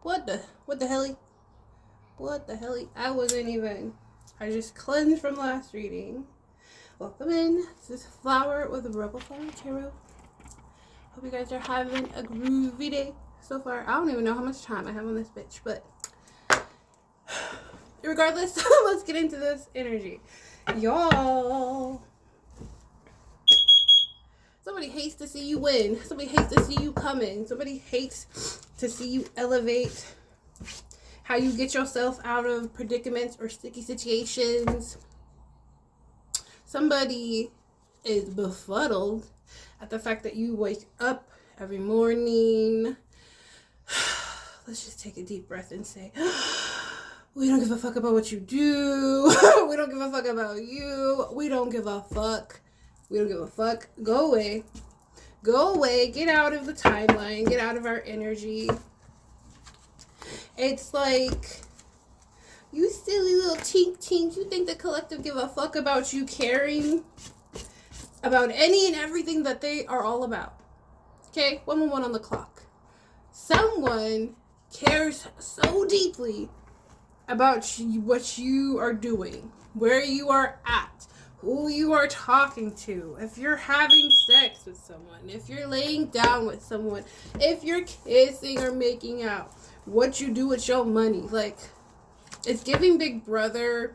What the hell? What the hell? I just cleansed from last reading. Welcome in. This is Flower with the Rebel Flower Tarot. Hope you guys are having a groovy day so far. I don't even know how much time I have on this bitch, but regardless, let's get into this energy. Y'all. Somebody hates to see you win. Somebody hates to see you coming. Somebody hates to see you elevate. How you get yourself out of predicaments or sticky situations. Somebody is befuddled at the fact that you wake up every morning. Let's just take a deep breath and say, we don't give a fuck about what you do. We don't give a fuck about you. We don't give a fuck. We don't give a fuck. Go away. Go away. Get out of the timeline. Get out of our energy. It's like, you silly little tink. You think the collective give a fuck about you caring about any and everything that they are all about. Okay? 111 on the clock. Someone cares so deeply about what you are doing, where you are at, who you are talking to, if you're having sex with someone, if you're laying down with someone, if you're kissing or making out, what you do with your money. Like, it's giving Big Brother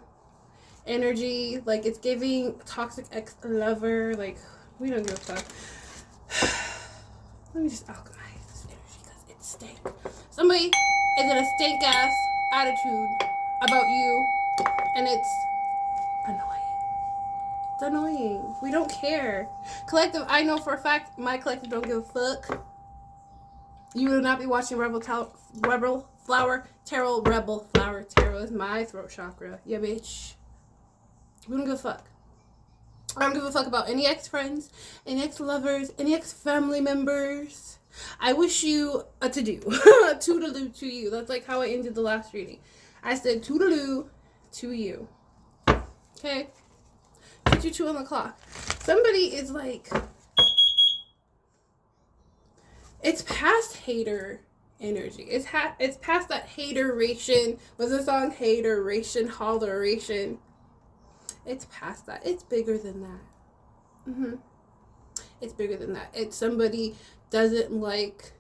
energy. Like, it's giving toxic ex-lover. Like, we don't give a fuck. Let me just alchemize this energy because it stinks. Somebody is in a stink-ass attitude about you, and it's annoying. We don't care. Collective, I know for a fact my collective don't give a fuck. You will not be watching Rebel Flower Tarot. Rebel Flower Tarot is my throat chakra. Yeah, bitch. We don't give a fuck. I don't give a fuck about any ex-friends, any ex-lovers, any ex-family members. I wish you a to-do. A toodaloo to you. That's like how I ended the last reading. I said toodaloo to you. Okay? 2:22 on the clock. Somebody is like, it's past hater energy. It's past that hateration. Was the song hateration, holleration? It's past that. It's bigger than that. It's bigger than that. It's somebody doesn't like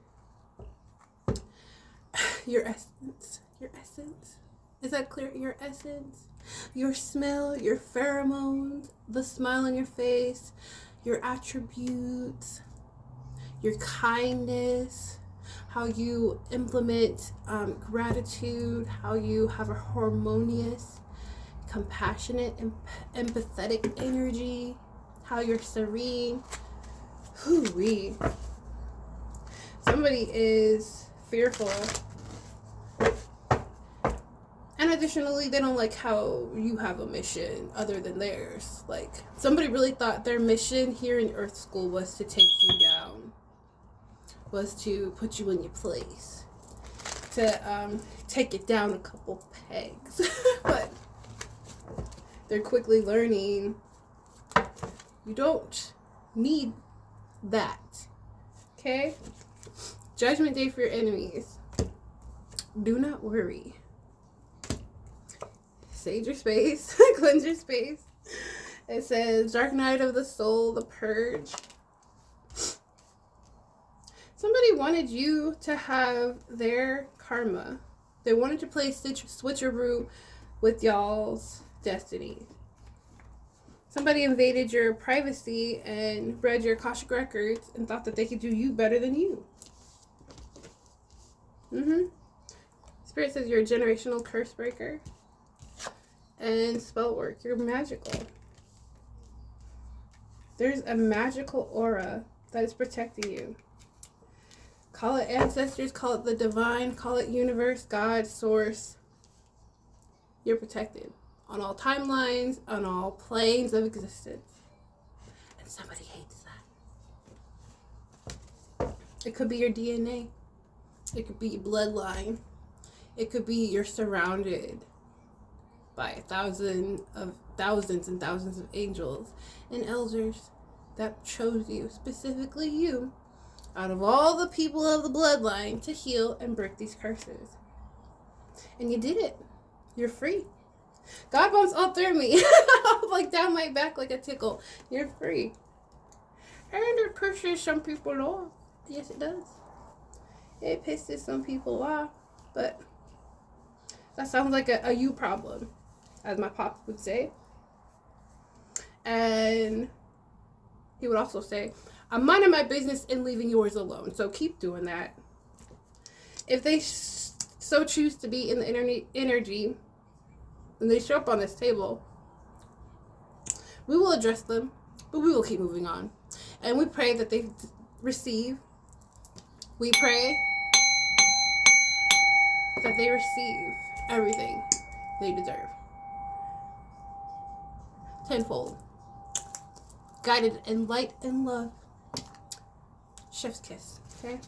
your essence. Your essence. Is that clear? Your essence. Your smell, your pheromones, the smile on your face, your attributes, your kindness, how you implement gratitude, how you have a harmonious, compassionate, empathetic energy, how you're serene. Hoo-wee. Somebody is fearful. And additionally, they don't like how you have a mission other than theirs. Like, somebody really thought their mission here in Earth School was to take you down. Was to put you in your place. To take it down a couple pegs. But they're quickly learning you don't need that. Okay? Judgment Day for your enemies. Do not worry. Sage your space. Cleanse your space. It says, Dark Night of the Soul, the Purge. Somebody wanted you to have their karma. They wanted to play switcheroo with y'all's destiny. Somebody invaded your privacy and read your Akashic records and thought that they could do you better than you. Spirit says you're a generational curse breaker. And spell work. You're magical. There's a magical aura that is protecting you. Call it ancestors, call it the divine, call it universe, God, source. You're protected on all timelines, on all planes of existence. And somebody hates that. It could be your DNA. It could be your bloodline. It could be you're surrounded by thousands and thousands of angels and elders that chose you, specifically you, out of all the people of the bloodline to heal and break these curses. And you did it. You're free. God bumps all through me. Like down my back like a tickle. You're free. And it pushes some people off. Yes, it does. It pisses some people off. But that sounds like a you problem, as my pop would say. And he would also say, I'm minding my business and leaving yours alone. So keep doing that. If they so choose to be in the energy, and they show up on this table, we will address them, but we will keep moving on. And we pray that they receive. We pray that they receive everything they deserve. Tenfold. Guided in light and love. Chef's kiss. Okay?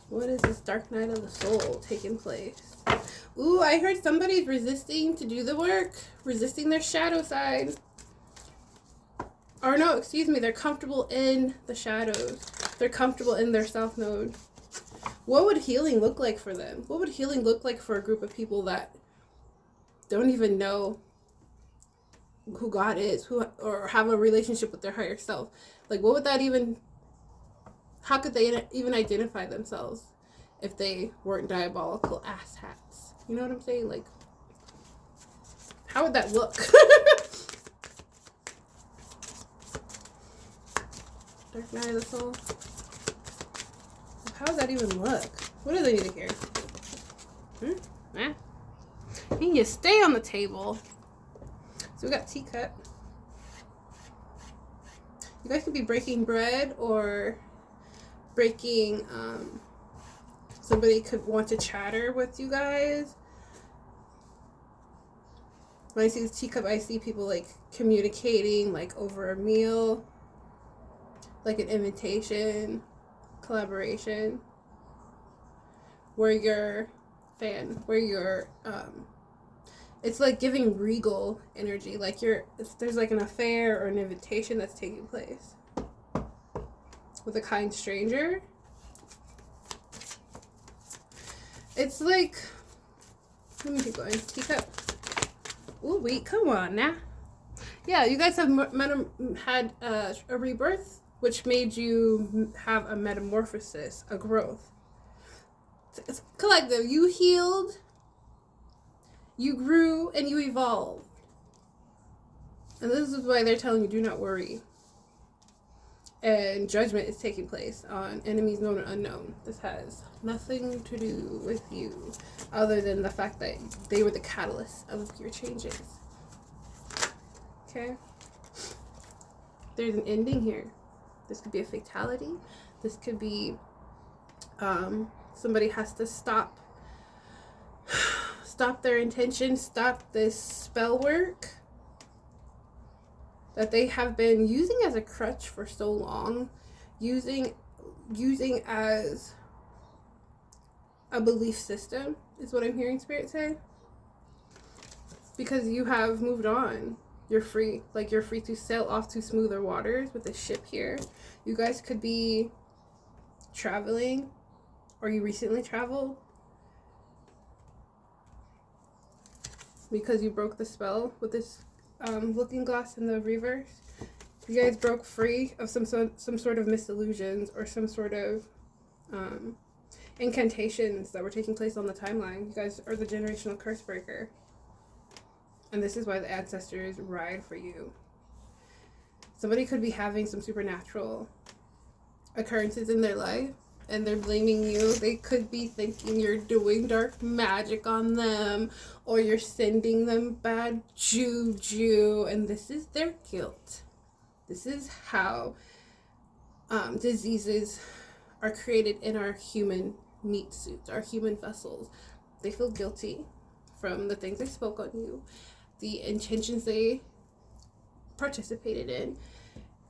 What is this dark night of the soul taking place? Ooh, I heard somebody's resisting to do the work. Resisting their shadow side. Or no, excuse me, they're comfortable in the shadows. They're comfortable in their self node. What would healing look like for them? What would healing look like for a group of people that don't even know who God is, or have a relationship with their higher self? Like, what would that even... How could they even identify themselves if they weren't diabolical asshats? You know what I'm saying? Like, how would that look? Dark night of the soul. How would that even look? What do they need to hear? You need to stay on the table. So we got teacup. You guys could be breaking bread or breaking, somebody could want to chatter with you guys. When I see this teacup, I see people like communicating like over a meal, like an invitation, collaboration, where you're it's like giving regal energy, like there's like an affair or an invitation that's taking place with a kind stranger. It's like, let me keep going. Teacup. Ooh, wait, come on now. Yeah, you guys have had a rebirth, which made you have a metamorphosis, a growth. It's collective. You healed, you grew, and you evolved. And this is why they're telling you, do not worry. And judgment is taking place on enemies known and unknown. This has nothing to do with you, other than the fact that they were the catalyst of your changes. Okay? There's an ending here. This could be a fatality. This could be somebody has to stop their intention, stop this spell work that they have been using as a crutch for so long, using as a belief system, is what I'm hearing Spirit say. Because you have moved on. You're free. Like, you're free to sail off to smoother waters with this ship here. You guys could be traveling, or you recently traveled, because you broke the spell with this looking glass in the reverse. You guys broke free of some sort of misillusions or some sort of incantations that were taking place on the timeline. You guys are the generational curse breaker. And this is why the ancestors ride for you. Somebody could be having some supernatural occurrences in their life, and they're blaming you. They could be thinking you're doing dark magic on them, or you're sending them bad juju, and this is their guilt. This is how diseases are created in our human meat suits, our human vessels. They feel guilty from the things they spoke on you, the intentions they participated in,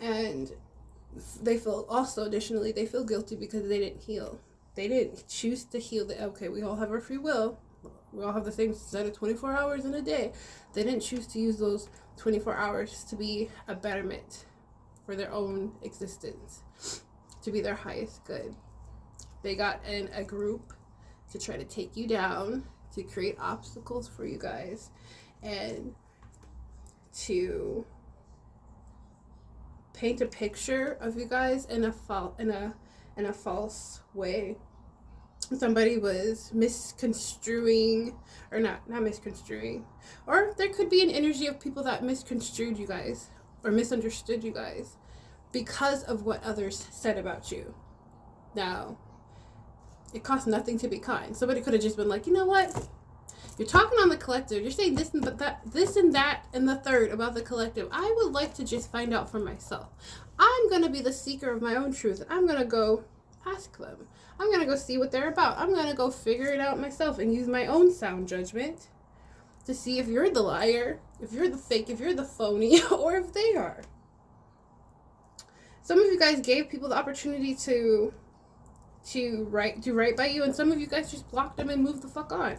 and they feel also, additionally, they feel guilty because they didn't heal. They didn't choose to heal. Okay, we all have our free will. We all have the same set of 24 hours in a day. They didn't choose to use those 24 hours to be a betterment for their own existence, to be their highest good. They got in a group to try to take you down, to create obstacles for you guys, and to paint a picture of you guys in a false way. Somebody was misconstruing, or not misconstruing, or there could be an energy of people that misconstrued you guys or misunderstood you guys because of what others said about you. Now, it costs nothing to be kind. Somebody could have just been like, you know what? You're talking on the collective. You're saying this and that, and the third about the collective. I would like to just find out for myself. I'm going to be the seeker of my own truth. I'm going to go ask them. I'm going to go see what they're about. I'm going to go figure it out myself and use my own sound judgment to see if you're the liar, if you're the fake, if you're the phony, or if they are. Some of you guys gave people the opportunity to do right by you, and some of you guys just blocked them and moved the fuck on.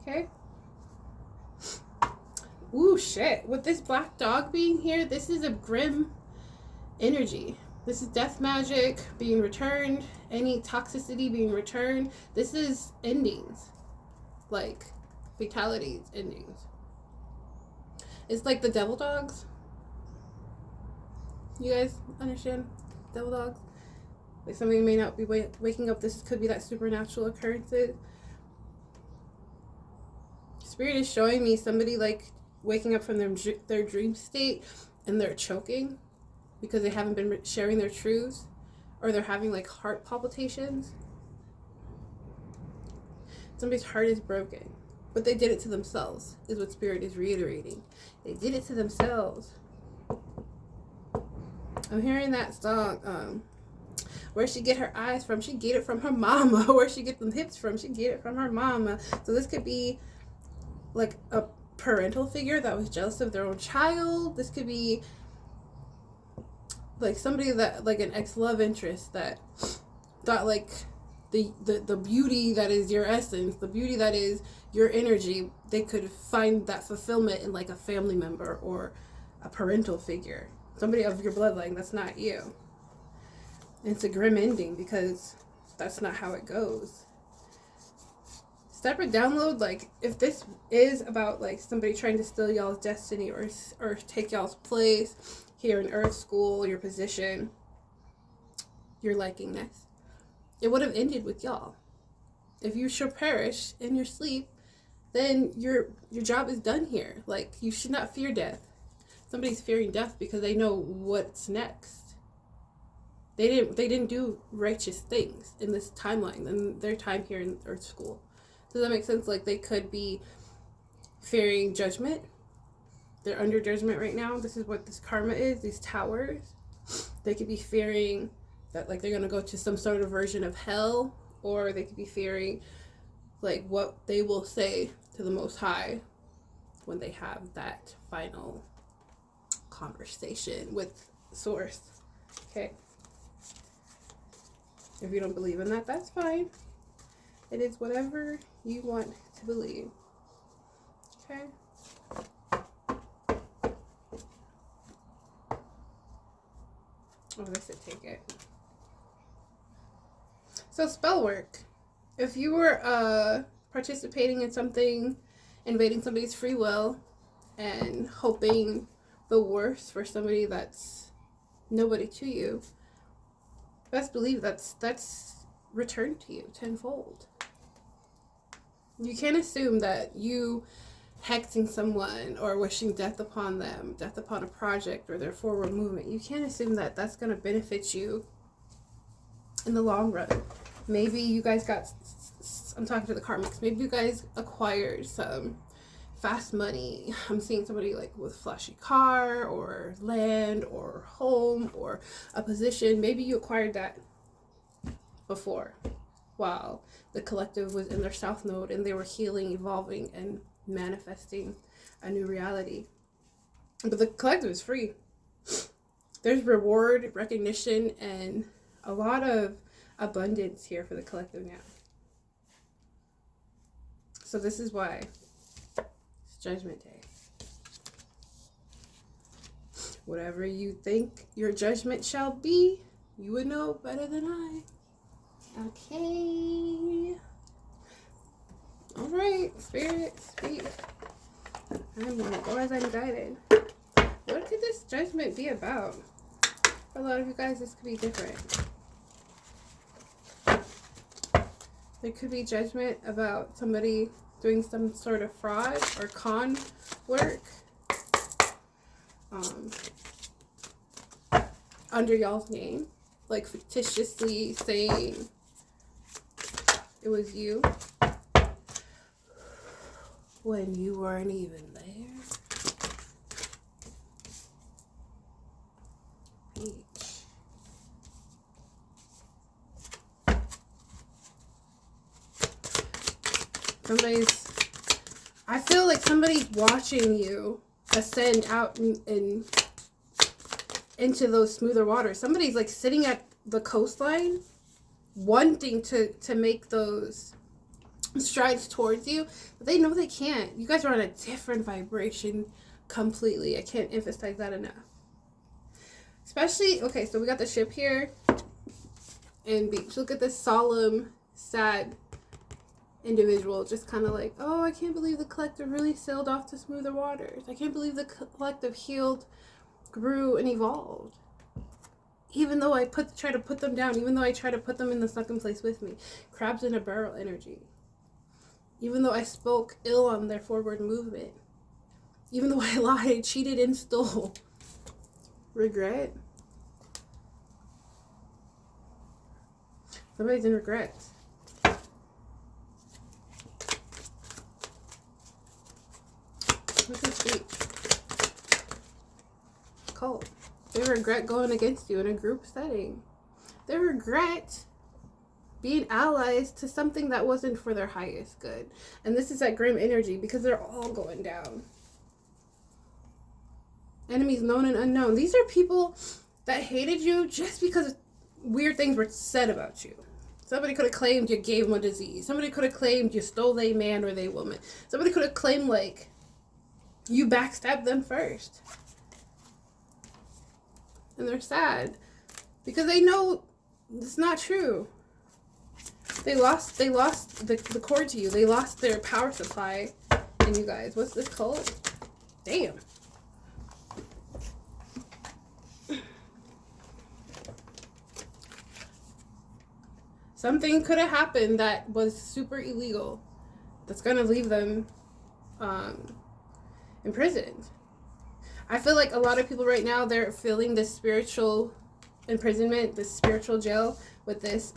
Okay? Ooh, shit. With this black dog being here, this is a grim energy. This is death magic being returned, any toxicity being returned. This is endings. Like, fatalities, endings. It's like the devil dogs. You guys understand devil dogs? Like, somebody may not be waking up. This could be that supernatural occurrences. Spirit is showing me somebody, like, waking up from their dream state and they're choking because they haven't been sharing their truths, or they're having, like, heart palpitations. Somebody's heart is broken, but they did it to themselves, is what Spirit is reiterating. They did it to themselves. I'm hearing that song, where she get her eyes from? She get it from her mama. Where she get them hips from? She get it from her mama. So this could be like a parental figure that was jealous of their own child. This could be like somebody that, like, an ex-love interest that thought, like, the beauty that is your essence, the beauty that is your energy, they could find that fulfillment in, like, a family member or a parental figure, somebody of your bloodline that's not you. And it's a grim ending because that's not how it goes. Separate download, like, if this is about, like, somebody trying to steal y'all's destiny or take y'all's place here in Earth School, your position, your likingness, it would have ended with y'all. If you shall perish in your sleep, then your job is done here. Like, you should not fear death. Somebody's fearing death because they know what's next. They didn't do righteous things in this timeline in their time here in Earth School. Does that make sense? Like, they could be fearing judgment. They're under judgment right now. This is what this karma is, these towers. They could be fearing that, like, they're going to go to some sort of version of hell, or they could be fearing, like, what they will say to the Most High when they have that final conversation with Source. Okay? If you don't believe in that, that's fine. It is whatever you want to believe. Okay? Oh, they said take it. So, spell work. If you were participating in something, invading somebody's free will, and hoping the worst for somebody that's nobody to you, best believe that's returned to you tenfold. You can't assume that you hexing someone or wishing death upon them, death upon a project or their forward movement. You can't assume that that's going to benefit you in the long run. Maybe you guys I'm talking to the karmics, maybe you guys acquired some fast money. I'm seeing somebody, like, with flashy car or land or home or a position. Maybe you acquired that before while the collective was in their south node and they were healing, evolving, and manifesting a new reality. But the collective is free. There's reward, recognition, and a lot of abundance here for the collective now. So this is why it's Judgment Day. Whatever you think your judgment shall be, you would know better than I. Okay. All right, spirit, speak. I'm going to go as I'm guided. What could this judgment be about? For a lot of you guys, this could be different. There could be judgment about somebody doing some sort of fraud or con work under y'all's name, like fictitiously saying it was you when you weren't even there. Beach. I feel like somebody's watching you ascend out and into those smoother waters. Somebody's like sitting at the coastline wanting to make those strides towards you, but they know they can't. You guys are on a different vibration completely. I can't emphasize that enough. Especially, okay, so we got the ship here and beach. Look at this solemn, sad individual, just kind of like, oh, I can't believe the collective really sailed off to smoother waters. I can't believe the collective healed, grew, and evolved. Even though I try to put them down, even though I try to put them in the second place with me. Crabs in a barrel energy. Even though I spoke ill on their forward movement. Even though I lied, cheated, and stole. Regret. Somebody's in regrets. Look at speech. Cult. They regret going against you in a group setting. They regret being allies to something that wasn't for their highest good. And this is that grim energy because they're all going down. Enemies known and unknown. These are people that hated you just because weird things were said about you. Somebody could have claimed you gave them a disease. Somebody could have claimed you stole their man or their woman. Somebody could have claimed, like, you backstabbed them first. And they're sad because they know it's not true. They lost the core to you. They lost their power supply in you guys. What's this called? Damn. Something could have happened that was super illegal. That's gonna leave them imprisoned. I feel like a lot of people right now, they're feeling this spiritual imprisonment, this spiritual jail with this,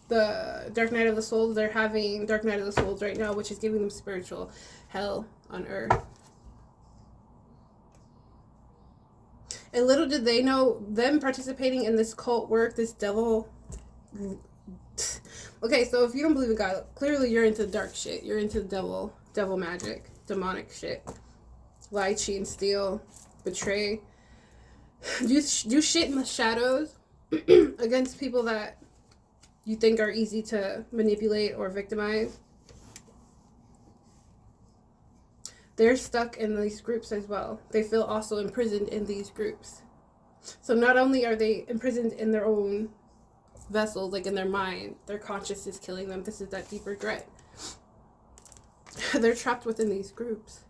the Dark Night of the Souls. They're having Dark Night of the Souls right now, which is giving them spiritual hell on earth. And little did they know, them participating in this cult work, this devil. Okay, so if you don't believe in God, clearly you're into dark shit. You're into devil magic, demonic shit. Lie, cheat, and steal, betray, do shit in the shadows against people that you think are easy to manipulate or victimize. They're stuck in these groups as well. They feel also imprisoned in these groups. So not only are they imprisoned in their own vessels, like in their mind, their conscience is killing them. This is that deep regret. They're trapped within these groups.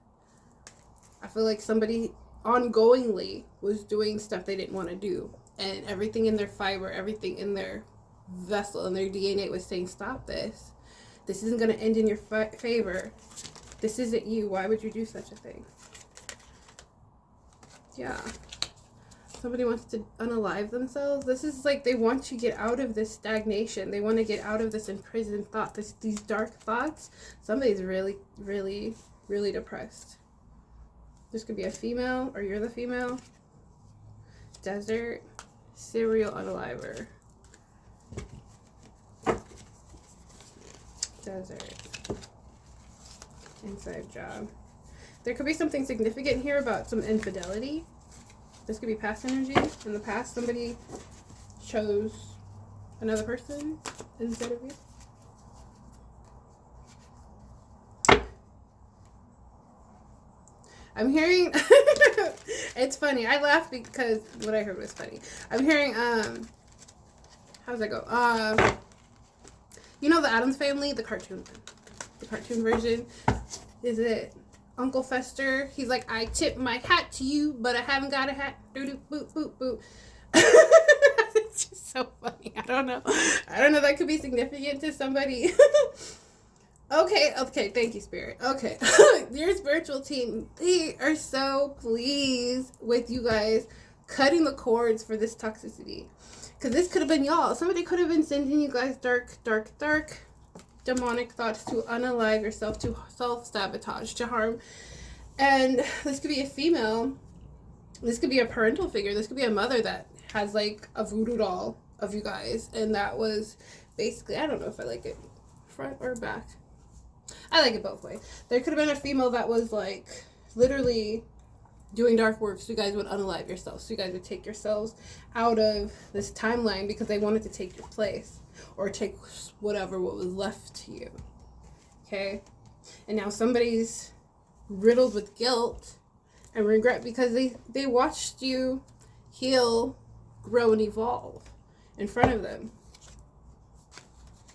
I feel like somebody ongoingly was doing stuff they didn't want to do. And everything in their fiber, everything in their vessel, and their DNA was saying, stop this. This isn't going to end in your favor. This isn't you. Why would you do such a thing? Yeah. Somebody wants to unalive themselves. This is like they want to get out of this stagnation. They want to get out of this imprisoned thought, these dark thoughts. Somebody's really, really, really depressed. This could be a female, or you're the female. Desert, serial unaliver. Desert. Inside job. There could be something significant here about some infidelity. This could be past energy. In the past, somebody chose another person instead of you. I'm hearing, it's funny. I laugh because what I heard was funny. I'm hearing, How's that go? You know the Addams Family, the cartoon version. Is it Uncle Fester? He's like, I tip my hat to you, but I haven't got a hat. Doo doo boop boop boop. It's just so funny. I don't know. That could be significant to somebody. Okay. Thank you, Spirit. Okay. Your spiritual team, they are so pleased with you guys cutting the cords for this toxicity. Because this could have been y'all. Somebody could have been sending you guys dark demonic thoughts to unalive yourself, to self-sabotage, to harm. And this could be a female. This could be a parental figure. This could be a mother that has like a voodoo doll of you guys. And that was basically, I don't know if I like it front or back. I like it both ways. There could have been a female that was like literally doing dark work so you guys would unalive yourselves. So you guys would take yourselves out of this timeline because they wanted to take your place or take what was left to you. Okay? And now somebody's riddled with guilt and regret because they watched you heal, grow, and evolve in front of them.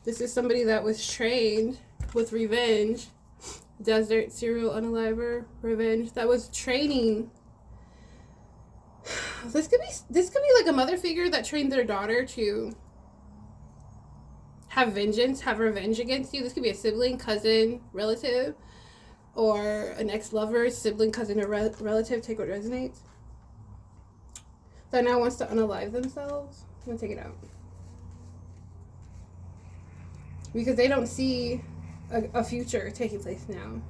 This is somebody that was trained with revenge, desert, serial unaliver, revenge, that was training. This could be like a mother figure that trained their daughter to have vengeance, have revenge against you. This could be a sibling, cousin, relative, or an ex-lover, sibling, cousin, or relative. Take what resonates. That now wants to unalive themselves. I'm gonna take it out because they don't see a future taking place now.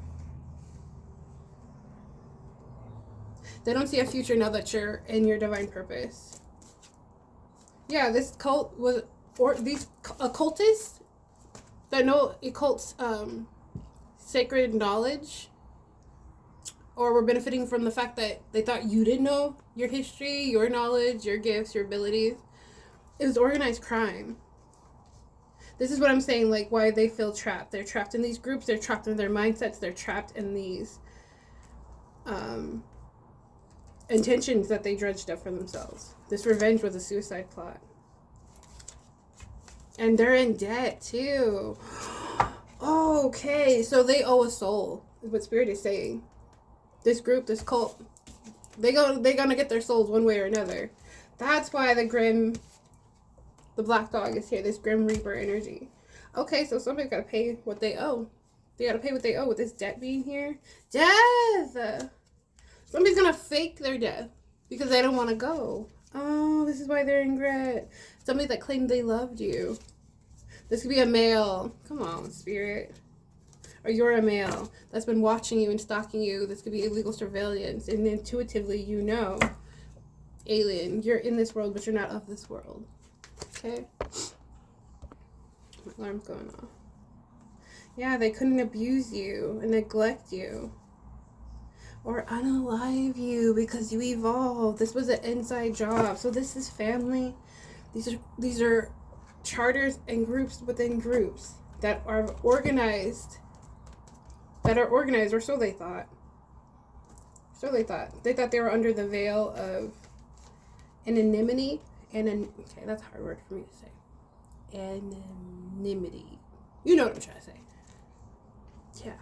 They don't see a future now that you're in your divine purpose. Yeah, this cult was, or these occultists that know occult's sacred knowledge, or were benefiting from the fact that they thought you didn't know your history, your knowledge, your gifts, your abilities. It was organized crime. This is what I'm saying, like, why they feel trapped. They're trapped in these groups. They're trapped in their mindsets. They're trapped in these intentions that they dredged up for themselves. This revenge was a suicide plot. And they're in debt, too. Okay, so they owe a soul, is what Spirit is saying. This group, this cult, they're gonna get their souls one way or another. That's why the black dog is here, this Grim Reaper energy. Okay, so somebody's got to pay what they owe. They got to pay what they owe with this debt being here. Death! Somebody's going to fake their death because they don't want to go. Oh, this is why they're in regret. Somebody that claimed they loved you. This could be a male. Come on, Spirit. Or you're a male that's been watching you and stalking you. This could be illegal surveillance. And intuitively, you know, alien, you're in this world, but you're not of this world. Okay. My alarm's going off. Yeah, they couldn't abuse you and neglect you or unalive you because you evolved. This was an inside job. So this is family. These are charters and groups within groups that are organized. Or so they thought. They thought they were under the veil of anonymity. Okay, that's a hard word for me to say. Anonymity. You know what I'm trying to say. Yeah.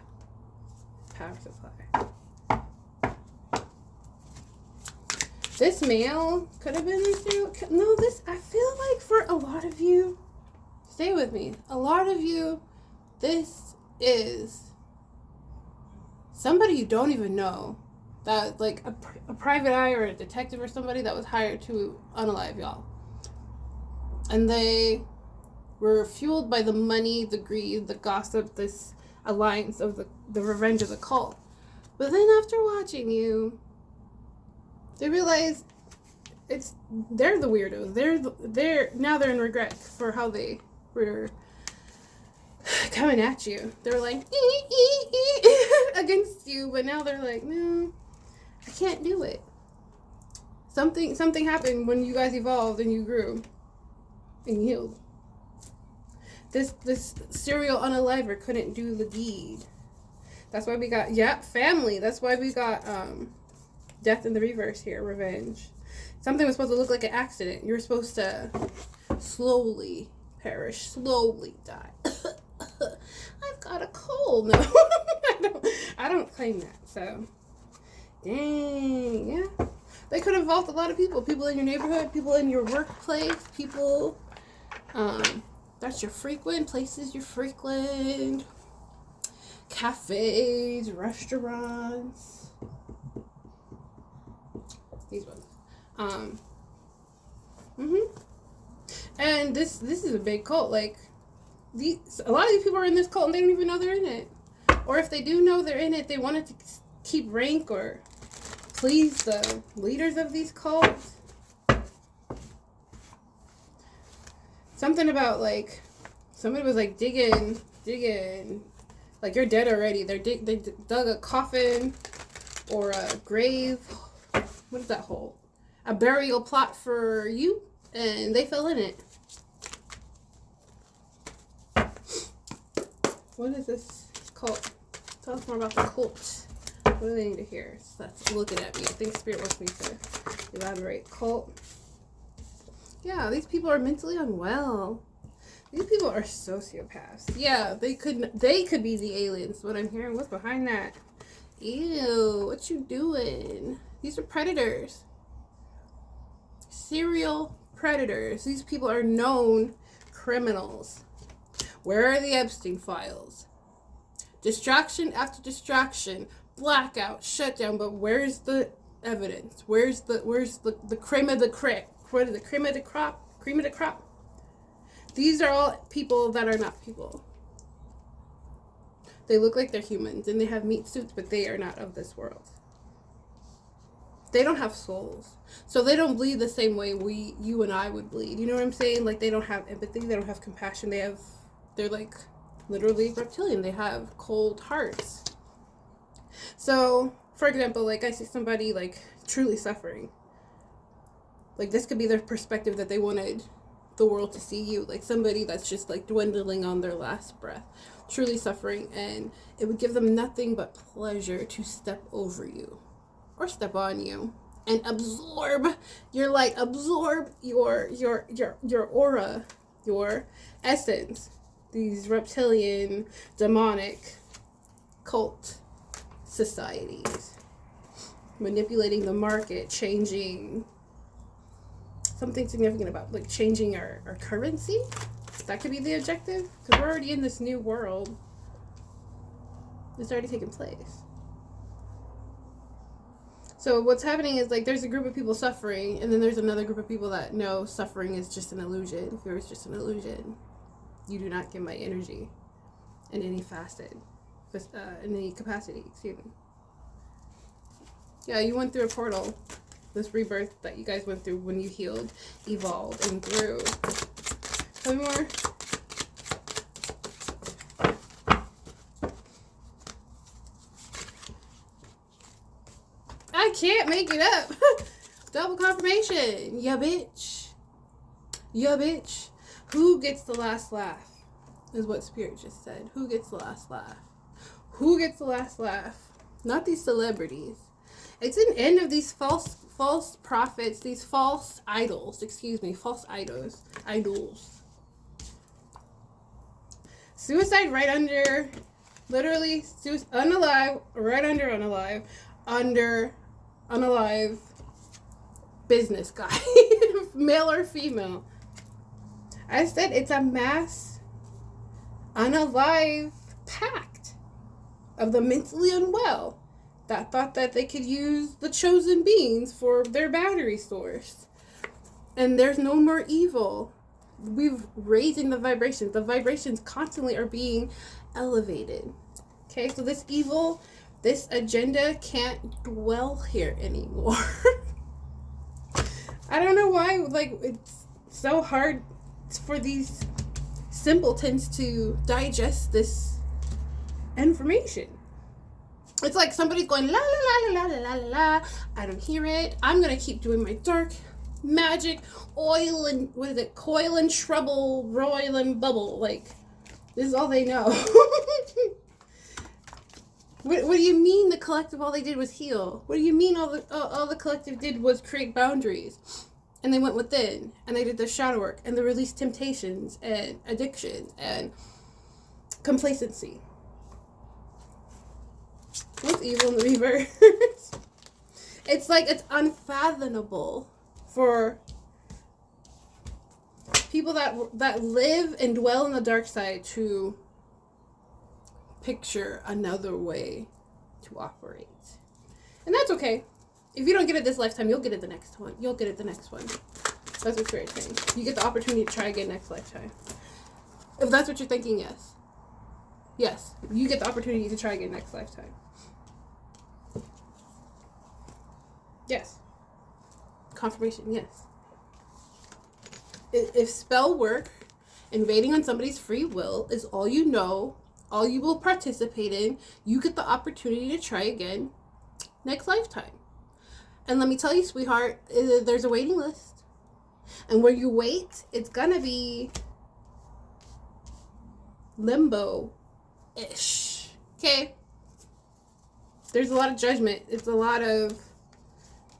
Power supply. This male could have been a serial. No, I feel like for a lot of you, stay with me. A lot of you, this is somebody you don't even know. That, like, a private eye or a detective or somebody that was hired to unalive y'all. And they were fueled by the money, the greed, the gossip, this alliance of the revenge of the cult. But then after watching you, they realize they're the weirdos. They're in regret for how they were coming at you. They were like, against you, but now they're like, no. I can't do it. Something happened when you guys evolved and you grew and healed. This serial unaliver couldn't do the deed. That's why we got family. That's why we got death in the reverse here, revenge. Something was supposed to look like an accident. You were supposed to slowly perish, slowly die. I've got a cold. No, I don't claim that. So, dang, yeah. They could involve a lot of people. People in your neighborhood, people in your workplace, people that you frequent, places you frequent, cafes, restaurants. These ones. And this is a big cult. Like, a lot of these people are in this cult and they don't even know they're in it. Or if they do know they're in it, they wanted to keep rank or please the leaders of these cults. Something about, like, somebody was, like, digging, like, you're dead already. They dug a coffin or a grave. What is that hole? A burial plot for you, and they fell in it. What is this cult? Tell us more about the cult. What do they need to hear? So that's looking at me. I think Spirit wants me to elaborate. Cult. Yeah, these people are mentally unwell. These people are sociopaths. Yeah, they could be the aliens. What I'm hearing, what's behind that? Ew, what you doing? These are predators. Serial predators. These people are known criminals. Where are the Epstein files? Distraction after distraction, blackout, shutdown, but where's the evidence? Where's the cream of the crop? What is the cream of the crop? Cream of the crop? These are all people that are not people. They look like they're humans and they have meat suits, but they are not of this world. They don't have souls. So they don't bleed the same way you and I would bleed. You know what I'm saying? Like, they don't have empathy, they don't have compassion, they're like literally reptilian. They have cold hearts. So, for example, like, I see somebody like truly suffering. Like, this could be their perspective that they wanted the world to see you. Like, somebody that's just like dwindling on their last breath, truly suffering, and it would give them nothing but pleasure to step over you or step on you and absorb your light, absorb your aura, your essence. These reptilian, demonic, cult societies. Manipulating the market, changing something significant about, like, changing our currency. That could be the objective. Because we're already in this new world. It's already taken place. So what's happening is, like, there's a group of people suffering, and then there's another group of people that know suffering is just an illusion. Fear is just an illusion. You do not get my energy in any facet, in any capacity, excuse me. Yeah, you went through a portal. This rebirth that you guys went through when you healed, evolved, and grew. Tell me more. I can't make it up. Double confirmation. Yeah, bitch. Yeah, bitch. Who gets the last laugh? Is what Spirit just said. Who gets the last laugh? Who gets the last laugh? Not these celebrities. It's an end of these false prophets, these false idols. False idols. Suicide right under, literally, unalive, right under unalive, under unalive business guy, male or female. I said it's a mass unalive pact of the mentally unwell that thought that they could use the chosen beings for their battery source. And there's no more evil. We've raising the vibrations. The vibrations constantly are being elevated. Okay, so this evil, this agenda can't dwell here anymore. I don't know why, like, it's so hard for these simpletons to digest this information. It's like somebody's going la la la la la la la. I don't hear it. I'm gonna keep doing my dark magic, oil and coil and trouble, roil and bubble. Like, this is all they know. What do you mean the collective all they did was heal? What do you mean all the collective did was create boundaries? And they went within and they did their shadow work and they released temptations and addiction and complacency. What's evil in the reverse? It's like it's unfathomable for people that live and dwell in the dark side to picture another way to operate. And that's okay. If you don't get it this lifetime, you'll get it the next one. You'll get it the next one. That's what Spirit's saying. You get the opportunity to try again next lifetime. If that's what you're thinking, yes. Yes, you get the opportunity to try again next lifetime. Yes. Confirmation, yes. If spell work, invading on somebody's free will, is all you know, all you will participate in, you get the opportunity to try again next lifetime. And let me tell you, sweetheart, there's a waiting list. And where you wait, it's gonna be limbo-ish. Okay? There's a lot of judgment. It's a lot of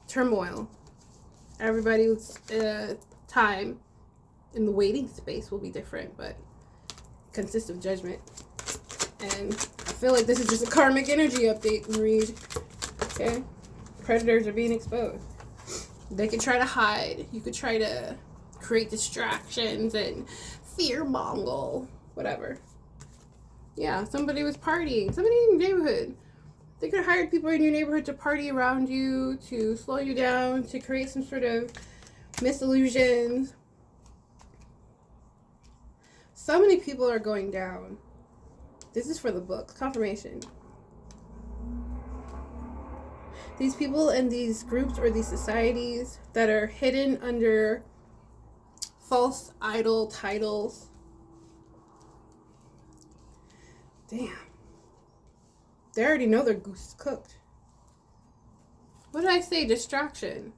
turmoil. Everybody's time in the waiting space will be different, but consists of judgment. And I feel like this is just a karmic energy update, Read. Okay? Predators are being exposed. They could try to hide. You could try to create distractions and fear mongle, whatever. Yeah, somebody was partying. Somebody in your neighborhood. They could have hired people in your neighborhood to party around you, to slow you down, to create some sort of misillusions. So many people are going down. This is for the book. Confirmation. These people and these groups or these societies that are hidden under false idol titles. Damn. They already know their goose is cooked. What did I say? Distraction.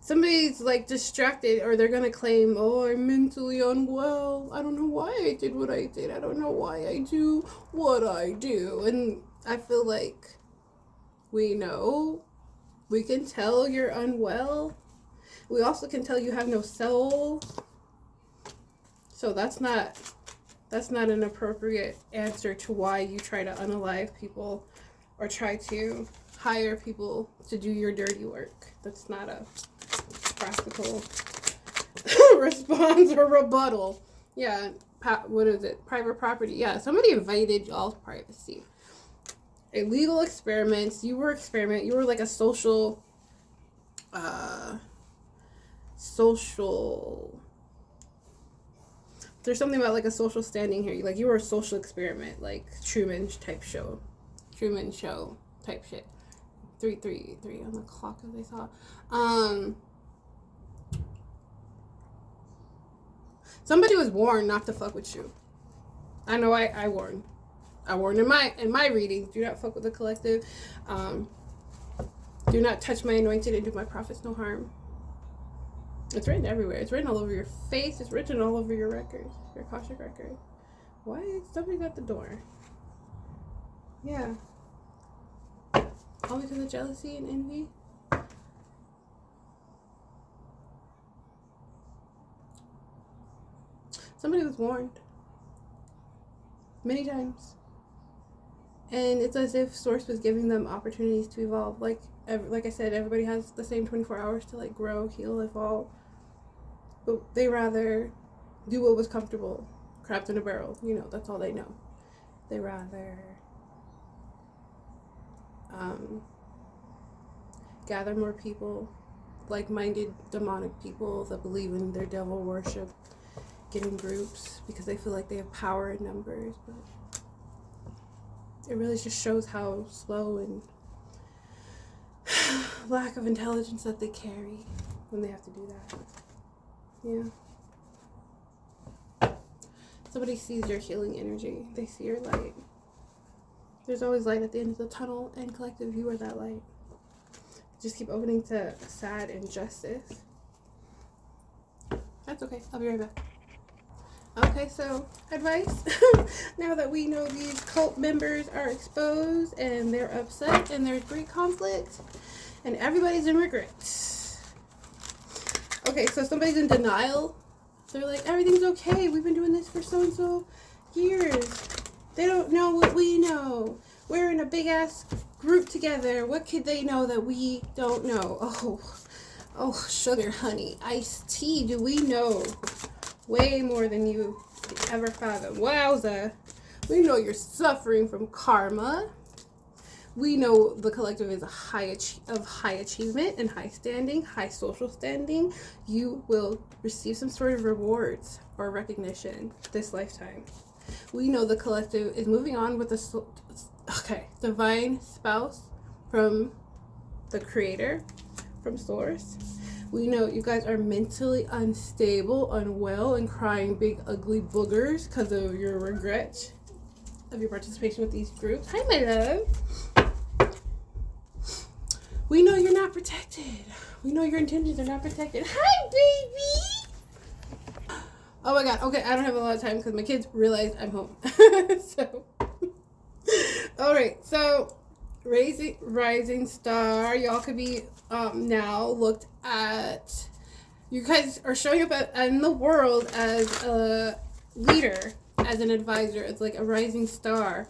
Somebody's like distracted, or they're gonna claim, oh, I'm mentally unwell. I don't know why I did what I did. I don't know why I do what I do. And I feel like we know. We can tell you're unwell. We also can tell you have no soul. So that's not an appropriate answer to why you try to unalive people or try to hire people to do your dirty work. That's not a practical response or rebuttal. Yeah, what is it? Private property. Yeah, somebody invaded y'all's privacy. Illegal experiments. You were like a social there's something about like a social standing here. Like you were a social experiment, like Truman Show type shit. 3:33 on the clock, as I saw. Somebody was warned not to fuck with you. I know I warned. I warned in my readings. Do not fuck with the collective. Do not touch my anointed and do my prophets no harm. It's written everywhere. It's written all over your face. It's written all over your records, your Akashic record. Why is somebody at the door? Yeah. All because of jealousy and envy. Somebody was warned many times, and it's as if Source was giving them opportunities to evolve. Like I said, everybody has the same 24 hours to like grow, heal, evolve, but they rather do what was comfortable, crabs in a barrel. You know, that's all they know. They rather gather more people, like-minded demonic people that believe in their devil worship, get in groups because they feel like they have power in numbers, but it really just shows how slow and lack of intelligence that they carry when they have to do that. Yeah. Somebody sees your healing energy. They see your light. There's always light at the end of the tunnel, and collective, you are that light. Just keep opening to sad injustice. That's okay. I'll be right back. Okay, so advice. Now that we know these cult members are exposed and they're upset and there's great conflict and everybody's in regret. Okay, so somebody's in denial. They're like, everything's okay. We've been doing this for so and so years. They don't know what we know. We're in a big ass group together. What could they know that we don't know? Oh, sugar, honey, iced tea. Do we know way more than you could ever fathom? Wowza. We know you're suffering from karma. We know the collective is of high achievement and high standing, high social standing. You will receive some sort of rewards or recognition this lifetime. We know the collective is moving on with a divine spouse from the creator, from source. We know you guys are mentally unstable, unwell, and crying big ugly boogers because of your regret of your participation with these groups. Hi, my love. We know you're not protected. We know your intentions are not protected. Hi, baby. Oh my god. Okay, I don't have a lot of time because my kids realize I'm home. So, all right. So, rising star. Y'all could be now looked at. You guys are showing up in the world as a leader, as an advisor. It's like a rising star.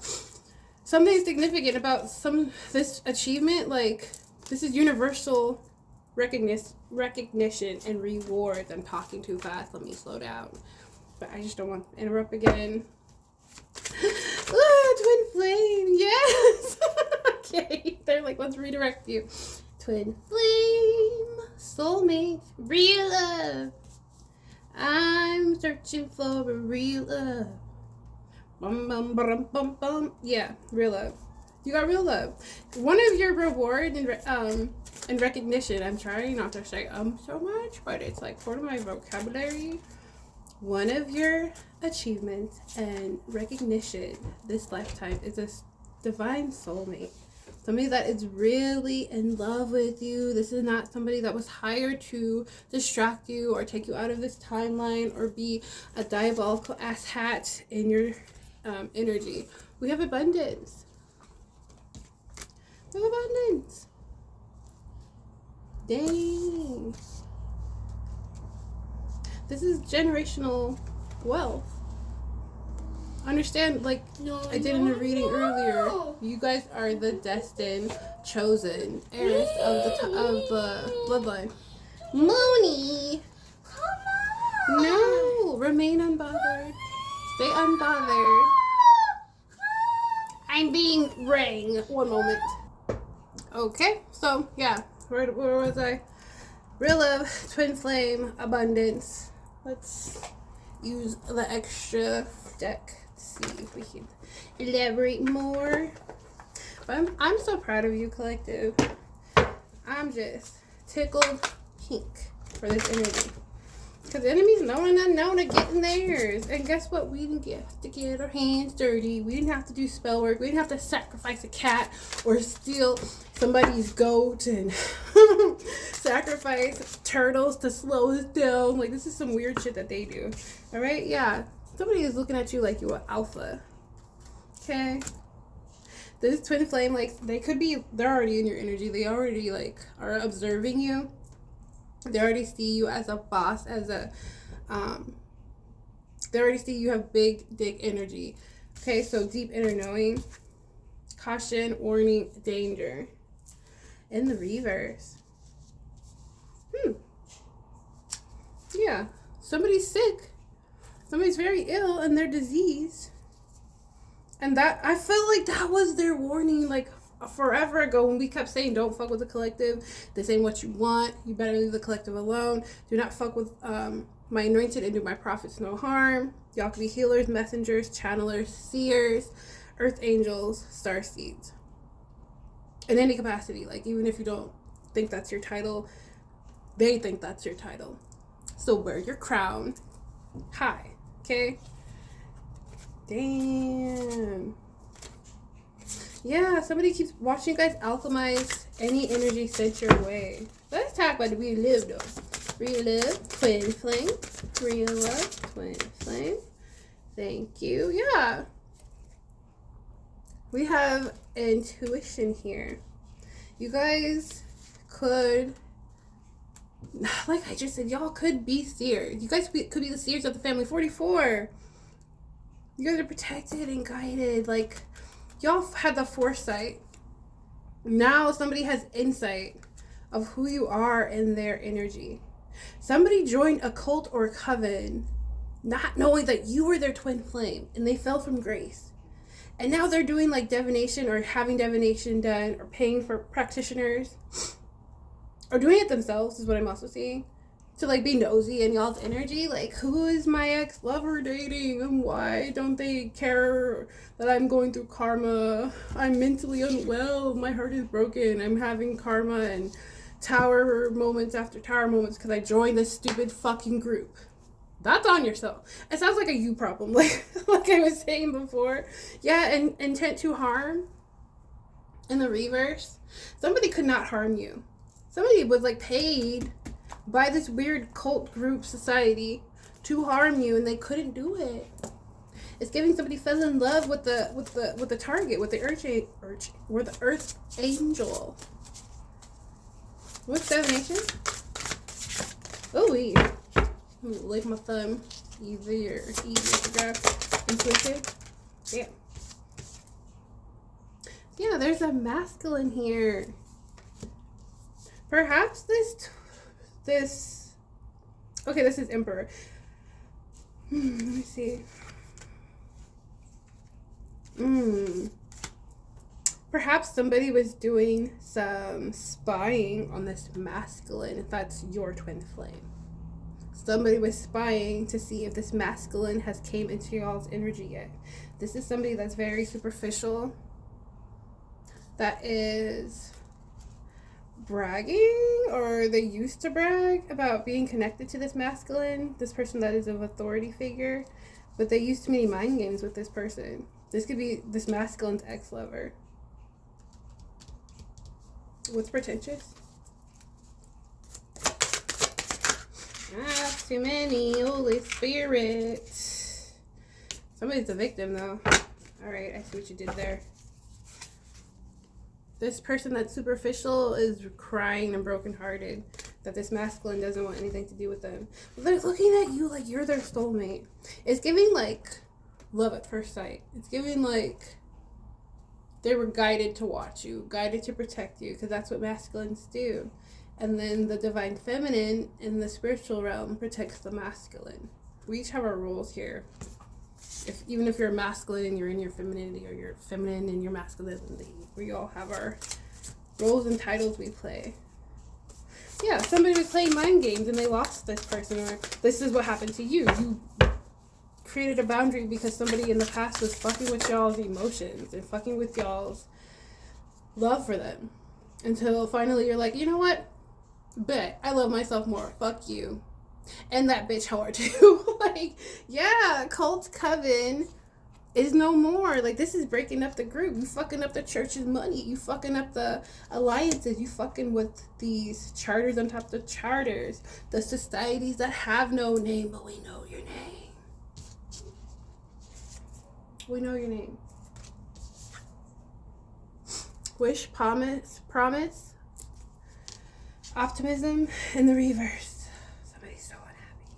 Something significant about this achievement, like this is universal recognition and rewards. I'm talking too fast. Let me slow down. But I just don't want to interrupt again. Twin flame, yes. Okay, they're like, let's redirect you. Twin flame, soulmate, real love. I'm searching for a real love. Bum, bum, bum, bum, bum. Yeah, real love. You got real love. One of your reward and recognition. I'm trying not to say so much, but it's like part of my vocabulary. One of your achievements and recognition this lifetime is a divine soulmate. Somebody that is really in love with you. This is not somebody that was hired to distract you or take you out of this timeline or be a diabolical ass hat in your energy. We have abundance. We have abundance. Dang. This is generational wealth. Understand, like I did in the reading earlier, you guys are the destined, chosen heirs of the bloodline. Mooney, come on. No, remain unbothered. Stay unbothered. I'm being rang. One moment. Okay, so yeah, where was I? Real love, twin flame, abundance. Let's use the extra deck. See if we can elaborate more. But I'm so proud of you, collective. I'm just tickled pink for this energy. Because the enemies known and unknown are getting theirs. And guess what? We didn't have to get our hands dirty. We didn't have to do spell work. We didn't have to sacrifice a cat or steal somebody's goat and sacrifice turtles to slow us down. Like, this is some weird shit that they do. Alright? Yeah. Somebody is looking at you like you're alpha. Okay? This twin flame, like, they're already in your energy. They already, like, are observing you. They already see you as a boss, they already see you have big dick energy. Okay, so deep inner knowing, caution, warning, danger. In the reverse. Yeah, somebody's sick. Somebody's very ill and they're diseased. And that, I feel like that was their warning, like, forever ago when we kept saying don't fuck with the collective. This ain't what you want. You better leave the collective alone. Do not fuck with my anointed and do my prophets no harm. Y'all can be healers, messengers, channelers, seers, earth angels, starseeds. In any capacity, like even if you don't think that's your title, they think that's your title. So wear your crown high, okay? Damn. Yeah, somebody keeps watching you guys alchemize any energy sent your way. Let's talk about the real love, though. Real love, twin flame. Real love, twin flame. Thank you. Yeah. We have intuition here. You guys could, like I just said, y'all could be seers. You guys could be the seers of the family. 44. You guys are protected and guided. Like, y'all had the foresight. Now somebody has insight of who you are in their energy. Somebody joined a cult or a coven not knowing that you were their twin flame, and they fell from grace. And now they're doing like divination or having divination done or paying for practitioners or doing it themselves is what I'm also seeing. To like be nosy in y'all's energy. Like, who is my ex-lover dating and why don't they care that I'm going through karma? I'm mentally unwell. My heart is broken. I'm having karma and tower moments after tower moments because I joined this stupid fucking group. That's on yourself. It sounds like a you problem, like I was saying before. Yeah, and intent to harm in the reverse. Somebody could not harm you. Somebody was like paid by this weird cult group society to harm you, and they couldn't do it. It's giving somebody fell in love with the target, with the earth angel. What's divination? Oh, wait. Lick my thumb. Easier to grab. Intuition. Yeah. Yeah, there's a masculine here. Perhaps this. Okay, this is Emperor. Let me see. Perhaps somebody was doing some spying on this masculine, if that's your twin flame. Somebody was spying to see if this masculine has came into y'all's energy yet. This is somebody that's very superficial, that is bragging, or they used to brag about being connected to this masculine, this person that is of authority figure, but they used too many mind games with this person. This could be this masculine's ex-lover. What's pretentious? Too many, Holy Spirit. Somebody's a victim, though. Alright, I see what you did there. This person that's superficial is crying and brokenhearted that this masculine doesn't want anything to do with them. But they're looking at you like you're their soulmate. It's giving, like, love at first sight. It's giving, like, they were guided to watch you, guided to protect you, because that's what masculines do. And then the divine feminine in the spiritual realm protects the masculine. We each have our roles here. Even if you're masculine and you're in your femininity, or you're feminine and you're masculinity, we all have our roles and titles we play. Yeah, somebody was playing mind games and they lost this person, or this is what happened to you. You created a boundary because somebody in the past was fucking with y'all's emotions and fucking with y'all's love for them. Until finally you're like, you know what? Bet I love myself more. Fuck you. And that bitch hard too. Like, yeah, cult coven is no more. Like, this is breaking up the group. You fucking up the church's money. You fucking up the alliances. You fucking with these charters on top of charters. The societies that have no name, but we know your name. We know your name. Wish, promise, optimism in the reverse. Somebody's so unhappy.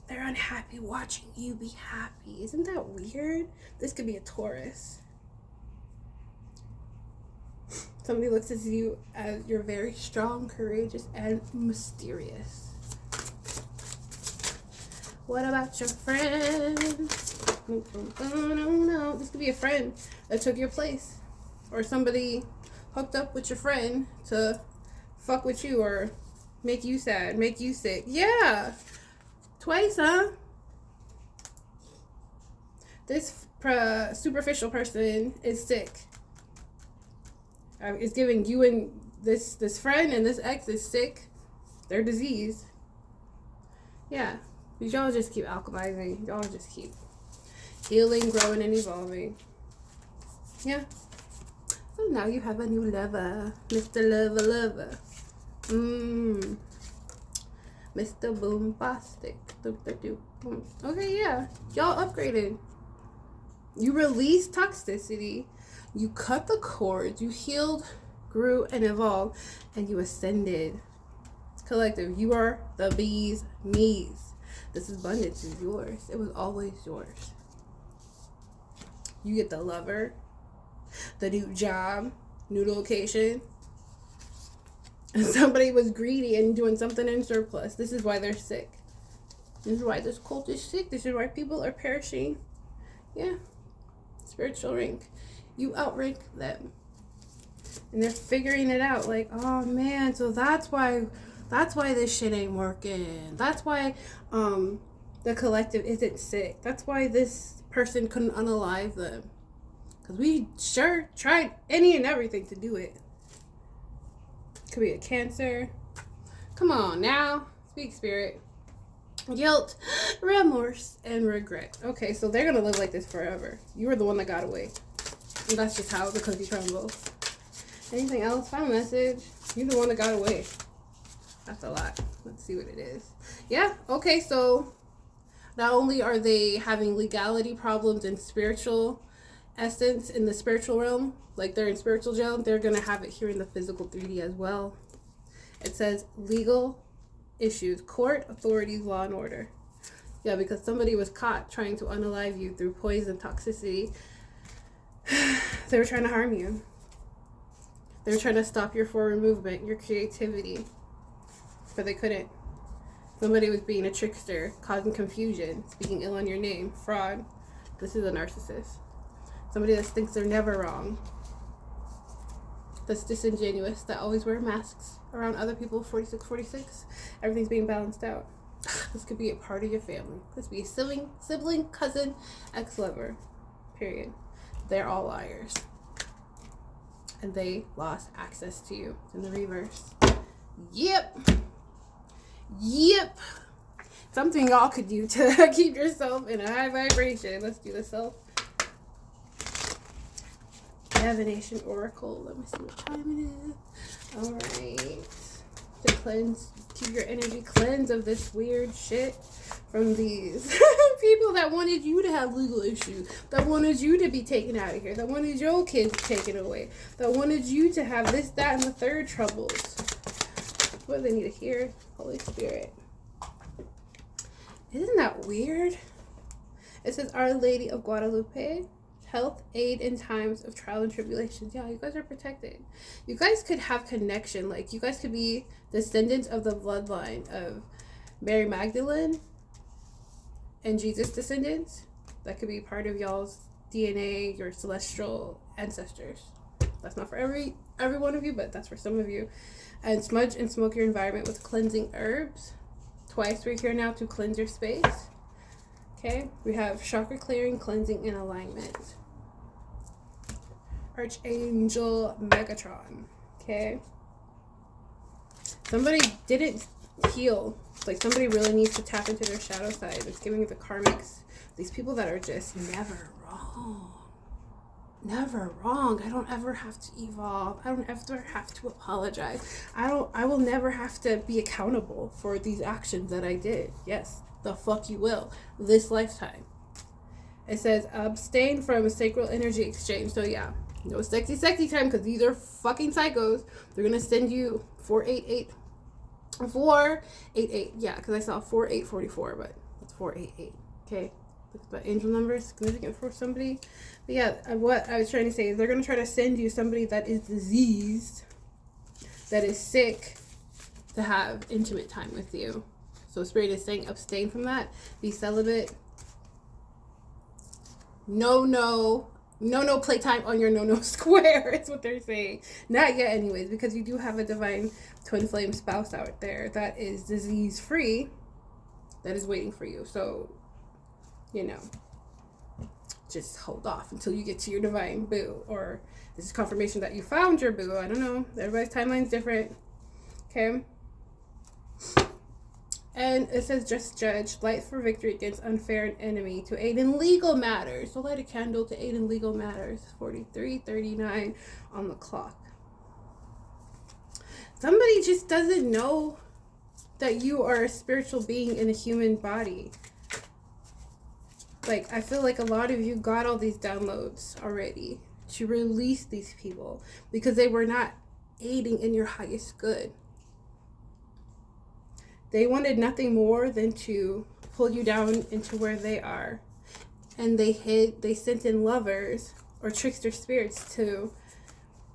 They're unhappy watching you be happy. Isn't that weird? This could be a Taurus. Somebody looks at you as you're very strong, courageous, and mysterious. What about your friend? No. This could be a friend that took your place. Or somebody hooked up with your friend to fuck with you or make you sad, make you sick. Yeah. Twice, huh? This superficial person is sick. It's giving you and this friend and this ex is sick. They're diseased. Yeah. But y'all just keep alchemizing. Y'all just keep healing, growing, and evolving. Yeah. So now you have a new lover. Mr. Lover. Mr. Boombastic. Okay, yeah. Y'all upgraded. You released toxicity. You cut the cords. You healed, grew, and evolved. And you ascended. It's collective. You are the bee's knees. This abundance is yours. It was always yours. You get the lover, the new job, new location. And somebody was greedy and doing something in surplus. This is why they're sick. This is why this cult is sick. This is why people are perishing. Yeah. Spiritual rank. You outrank them. And they're figuring it out. Like, oh man, so that's why this shit ain't working. That's why the collective isn't sick. That's why this person couldn't unalive them. Because we sure tried any and everything to do it. Could be a cancer. Come on now. Speak spirit. Guilt, remorse, and regret. Okay, so they're going to live like this forever. You were the one that got away. And that's just how the cookie crumbles. Anything else? Final message. You're the one that got away. That's a lot. Let's see what it is. Yeah, okay, so not only are they having legality problems in spiritual essence, in the spiritual realm, like they're in spiritual jail, they're going to have it here in the physical 3D as well. It says legal issues, court, authorities, law, and order. Yeah, because somebody was caught trying to unalive you through poison, toxicity. They were trying to harm you. They were trying to stop your forward movement, your creativity. But they couldn't. Somebody was being a trickster, causing confusion, speaking ill on your name, fraud. This is a narcissist. Somebody that thinks they're never wrong. That's disingenuous, that always wear masks around other people. 46. Everything's being balanced out. This could be a part of your family. This could be a sibling, cousin, ex-lover. Period. They're all liars. And they lost access to you. It's in the reverse. Yep. Something y'all could do to keep yourself in a high vibration. Let's do the self divination oracle. Let me see what time it is. All right. To cleanse, keep your energy cleansed of this weird shit from these people that wanted you to have legal issues, that wanted you to be taken out of here, that wanted your kids taken away, that wanted you to have this, that, and the third troubles. What do they need to hear? Holy Spirit. Isn't that weird? It says Our Lady of Guadalupe, health, aid in times of trial and tribulations. Yeah, you guys are protected. You guys could have connection. Like, you guys could be descendants of the bloodline of Mary Magdalene and Jesus descendants. That could be part of y'all's DNA, your celestial ancestors. That's not for every one of you, but that's for some of you. And smudge and smoke your environment with cleansing herbs. Twice we're here now to cleanse your space. Okay, we have chakra clearing, cleansing, and alignment. Archangel Megatron. Okay. Somebody didn't heal. Like, somebody really needs to tap into their shadow side. It's giving the karmics. These people that are just never wrong. Never wrong. I don't ever have to evolve. I don't ever have to apologize. I will never have to be accountable for these actions that I did. Yes, the fuck you will. This lifetime. It says abstain from sacral energy exchange. So yeah, no sexy time, because these are fucking psychos. They're gonna send you 488. Yeah, because I saw 4844, but it's 488. Okay, look at the angel number, significant for somebody. But yeah, what I was trying to say is they're gonna try to send you somebody that is diseased, that is sick, to have intimate time with you. So Spirit is saying abstain from that. Be celibate. No playtime on your no square. It's what they're saying. Not yet anyways, because you do have a divine twin flame spouse out there that is disease free, that is waiting for you. So, you know, just hold off until you get to your divine boo, or this is confirmation that you found your boo. I don't know. Everybody's timeline's different. Okay. And it says, just judge, light for victory against unfair and enemy, to aid in legal matters. So light a candle to aid in legal matters. 43:39 on the clock. Somebody just doesn't know that you are a spiritual being in a human body. Like, I feel like a lot of you got all these downloads already to release these people because they were not aiding in your highest good. They wanted nothing more than to pull you down into where they are. And they sent in lovers or trickster spirits to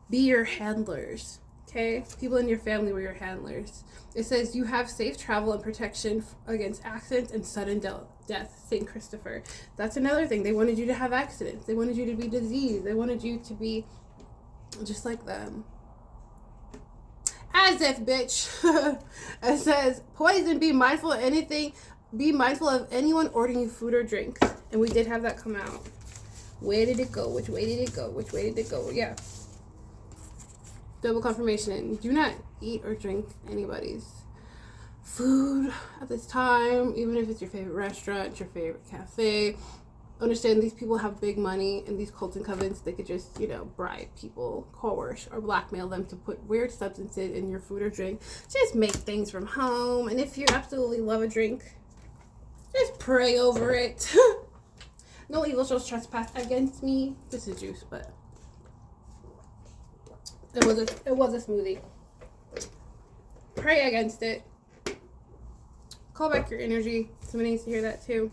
be your handlers. Okay? People in your family were your handlers. It says you have safe travel and protection against accidents and sudden death, St. Christopher. That's another thing. They wanted you to have accidents. They wanted you to be diseased. They wanted you to be just like them. As if, bitch. It says, poison, be mindful of anything. Be mindful of anyone ordering you food or drinks. And we did have that come out. Where did it go? Which way did it go? Which way did it go? Yeah. Double confirmation. Do not eat or drink anybody's food at this time. Even if it's your favorite restaurant, your favorite cafe. Understand these people have big money, and these cults and covens, they could just, bribe people, coerce, or blackmail them to put weird substances in your food or drink. Just make things from home. And if you absolutely love a drink, just pray over it. No evil shall trespass against me. This is juice, but it was a smoothie. Pray against it. Call back your energy. Somebody needs to hear that too.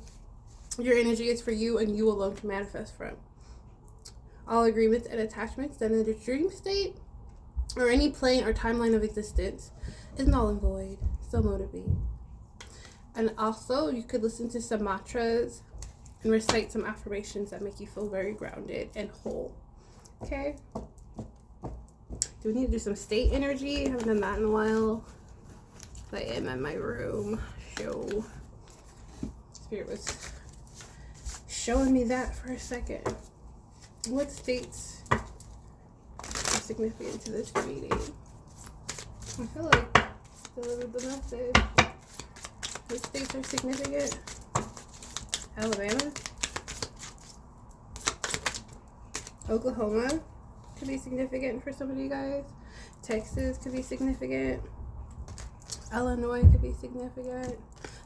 Your energy is for you and you alone to manifest from. All agreements and attachments done in the dream state or any plane or timeline of existence is null and void. So mote be. And also, you could listen to some mantras and recite some affirmations that make you feel very grounded and whole. Okay? Do we need to do some state energy? I haven't done that in a while. I am in my room. Spirit was showing me that for a second. What states are significant to this reading? I feel like I delivered the message. What states are significant? Alabama. Oklahoma could be significant for some of you guys. Texas could be significant. Illinois could be significant.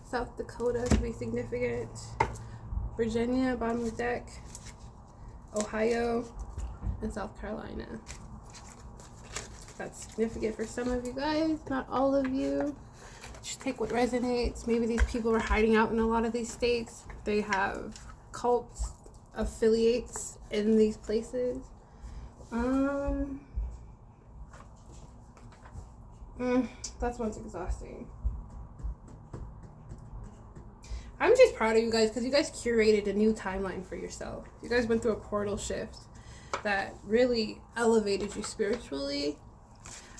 South Dakota could be significant. Virginia, bottom of the deck. Ohio, and South Carolina. That's significant for some of you guys, not all of you. Just take what resonates. Maybe these people are hiding out in a lot of these states. They have cults, affiliates in these places. That one's exhausting. I'm just proud of you guys because you guys curated a new timeline for yourself. You guys went through a portal shift that really elevated you spiritually.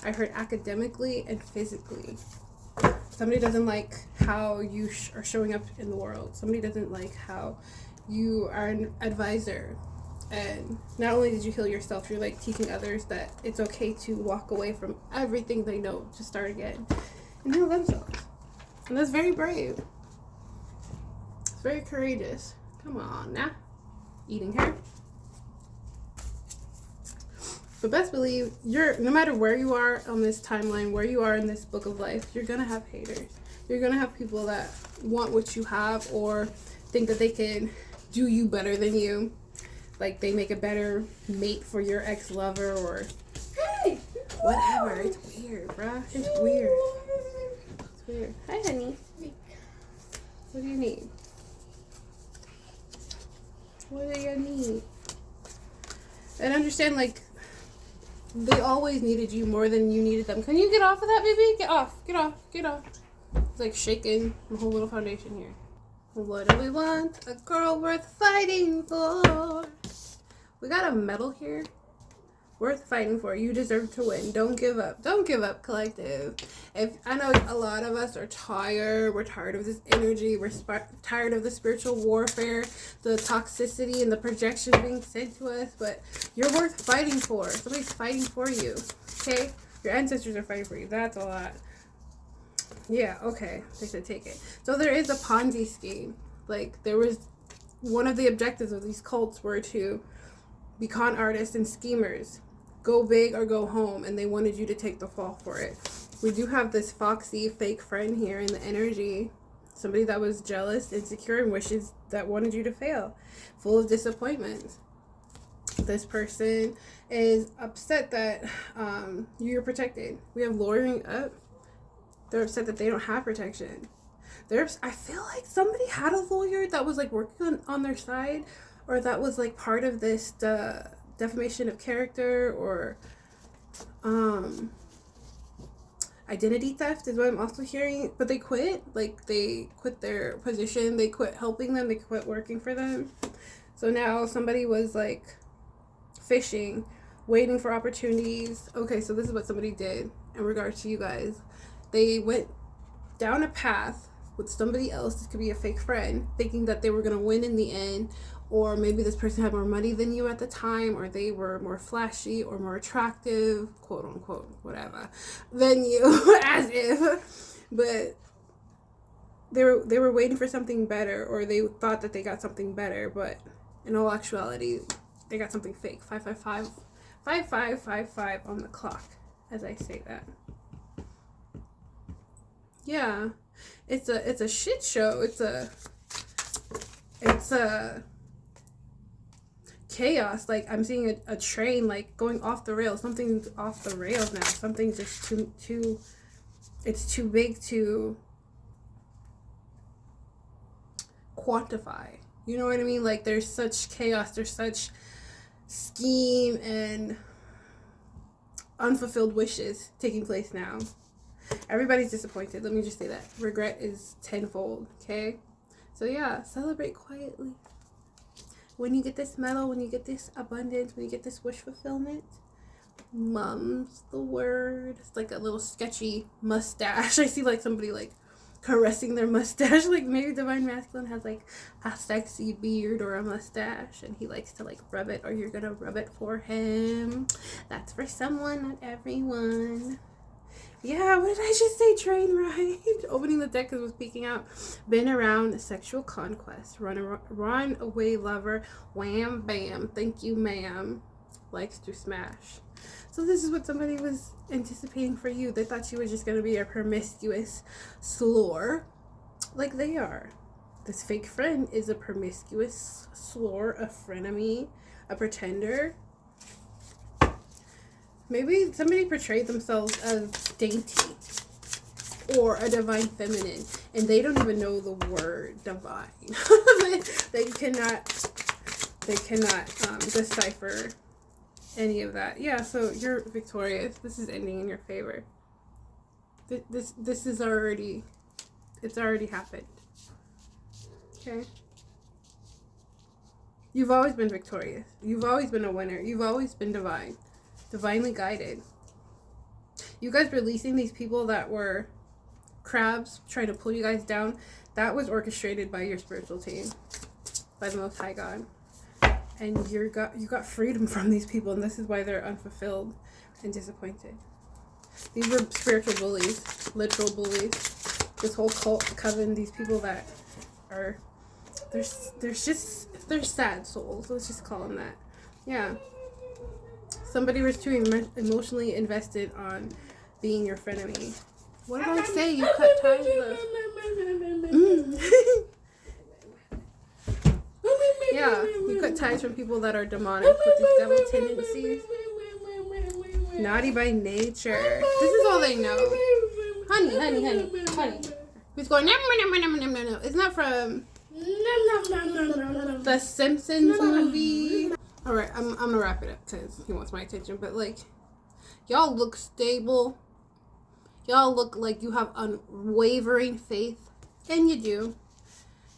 I heard academically and physically. Somebody doesn't like how you are showing up in the world. Somebody doesn't like how you are an advisor. And not only did you heal yourself, you're like teaching others that it's okay to walk away from everything they know to start again and heal themselves. And that's very brave. It's very courageous. Come on now. Eating her. But best believe, no matter where you are on this timeline, where you are in this book of life, you're going to have haters. You're going to have people that want what you have or think that they can do you better than you. Like they make a better mate for your ex-lover or whatever. It's weird, bruh. It's weird. It's weird. Hi, honey. What do you need? What do you need? And understand, like, they always needed you more than you needed them. Can you get off of that, baby? Get off. Get off. Get off. It's like shaking the whole little foundation here. What do we want? A girl worth fighting for. We got a medal here. Worth fighting for. You deserve to win. Don't give up. Don't give up, collective. If I know a lot of us are tired. We're tired of this energy. We're tired of the spiritual warfare, the toxicity, and the projection being sent to us. But you're worth fighting for. Somebody's fighting for you. Okay? Your ancestors are fighting for you. That's a lot. Yeah, okay. They should take it. So there is a Ponzi scheme. Like, there was one of the objectives of these cults were to be con artists and schemers. Go big or go home. And they wanted you to take the fall for it. We do have this foxy fake friend here in the energy. Somebody that was jealous, insecure, and wishes that wanted you to fail. Full of disappointment. This person is upset that you're protected. We have lawyering up. They're upset that they don't have protection. I feel like somebody had a lawyer that was like working on their side, or that was like part of this defamation of character, or identity theft is what I'm also hearing. But they quit. Like, they quit their position. They quit helping them. They quit working for them. So now somebody was like fishing, waiting for opportunities. Okay, so this is what somebody did in regards to you guys. They went down a path with somebody else. This could be a fake friend, thinking that they were going to win in the end, or maybe this person had more money than you at the time, or they were more flashy or more attractive, quote unquote, whatever, than you, as if. But they were waiting for something better, or they thought that they got something better, but in all actuality, they got something fake. 555 on the clock, as I say that. Yeah, it's a shit show. It's a chaos. Like, I'm seeing a train like going off the rails. Something's off the rails now. Something's just too it's too big to quantify. You know what I mean? Like, there's such chaos. There's such scheme and unfulfilled wishes taking place now. Everybody's disappointed. Let me just say that. Regret is tenfold, okay? So yeah, celebrate quietly. When you get this medal, when you get this abundance, when you get this wish fulfillment, mum's the word. It's like a little sketchy mustache. I see like somebody like caressing their mustache. Like, maybe Divine Masculine has like a sexy beard or a mustache, and he likes to like rub it, or you're gonna rub it for him. That's for someone, not everyone. Yeah, what did I just say? Train ride. Opening the deck was peeking out. Been around sexual conquest. Run away lover. Wham bam. Thank you, ma'am. Likes to smash. So this is what somebody was anticipating for you. They thought you were just going to be a promiscuous slore. Like they are. This fake friend is a promiscuous slore, a frenemy, a pretender. Maybe somebody portrayed themselves as dainty or a divine feminine, and they don't even know the word divine. they cannot decipher any of that. Yeah, so you're victorious. This is ending in your favor. This is already happened. Okay? You've always been victorious. You've always been a winner. You've always been divine. Divinely guided. You guys releasing these people that were crabs trying to pull you guys down, that was orchestrated by your spiritual team, by the Most High God. And you got freedom from these people, and this is why they're unfulfilled and disappointed. These were spiritual bullies, literal bullies. This whole cult coven, these people that are, they're sad souls. Let's just call them that. Yeah. Somebody was too emotionally invested on being your frenemy. What did I say? You cut ties Yeah, you cut ties from people that are demonic with these devil tendencies. Naughty by nature. This is all they know. Honey. Who's going, no. Isn't that from the Simpsons movie? Alright, I'm gonna wrap it up because he wants my attention. But, like, y'all look stable. Y'all look like you have unwavering faith. And you do.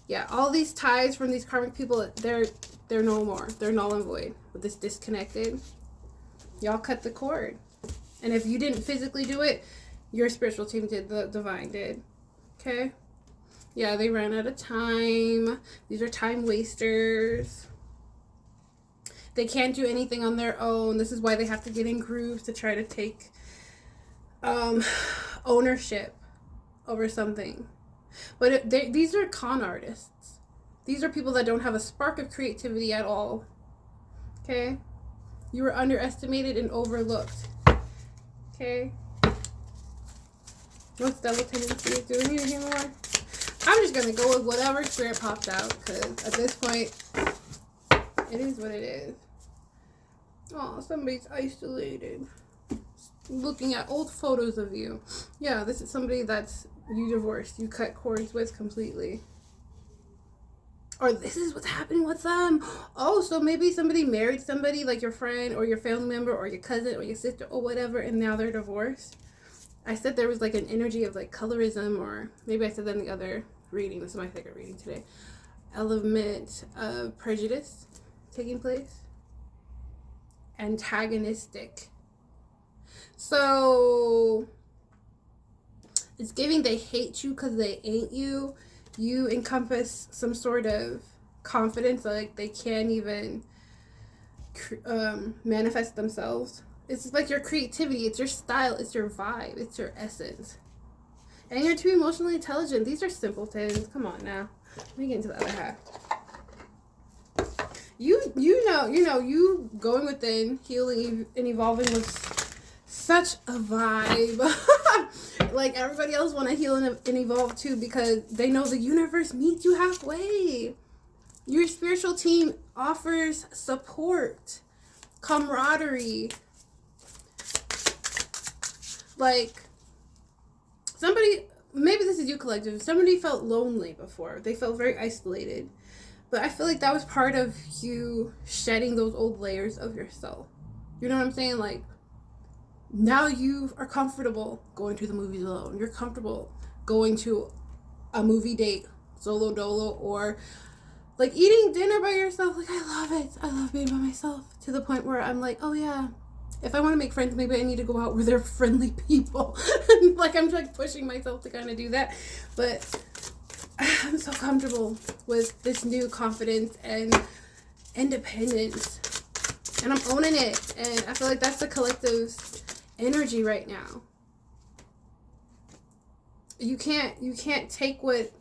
Yeah, all these ties from these karmic people, they're no more. They're null and void. With this disconnected, y'all cut the cord. And if you didn't physically do it, your spiritual team did. The divine did. Okay? Yeah, they ran out of time. These are time wasters. They can't do anything on their own. This is why they have to get in groups to try to take ownership over something. But these are con artists. These are people that don't have a spark of creativity at all. Okay? You were underestimated and overlooked. Okay? What's devil tendencies? Do we need to hear more? I'm just gonna go with whatever spirit popped out, because at this point, it is what it is. Oh, somebody's isolated. Looking at old photos of you. Yeah, this is somebody that's you divorced. You cut cords with completely. Or this is what's happening with them. Oh, so maybe somebody married somebody, like your friend or your family member or your cousin or your sister or whatever, and now they're divorced. I said there was like an energy of like colorism, or maybe I said that in the other reading. This is my favorite reading today. Element of prejudice taking place. Antagonistic. So it's giving they hate you because they ain't you. You encompass some sort of confidence, like they can't even manifest themselves. It's like your creativity, it's your style, it's your vibe, it's your essence. And you're too emotionally intelligent. These are simpletons. Come on now. Let me get into the other half. You going within, healing and evolving was such a vibe. Like everybody else want to heal and evolve too, because they know the universe meets you halfway. Your spiritual team offers support, camaraderie. Like somebody, maybe this is you collective, somebody felt lonely before. They felt very isolated. But I feel like that was part of you shedding those old layers of yourself. You know what I'm saying? Like, now you are comfortable going to the movies alone. You're comfortable going to a movie date, solo dolo, or like eating dinner by yourself. Like, I love it. I love being by myself, to the point where I'm like, oh yeah, if I want to make friends, maybe I need to go out where they're friendly people. Like, I'm like pushing myself to kind of do that. But I'm so comfortable with this new confidence and independence, and I'm owning it. And I feel like that's the collective's energy right now. You can't take what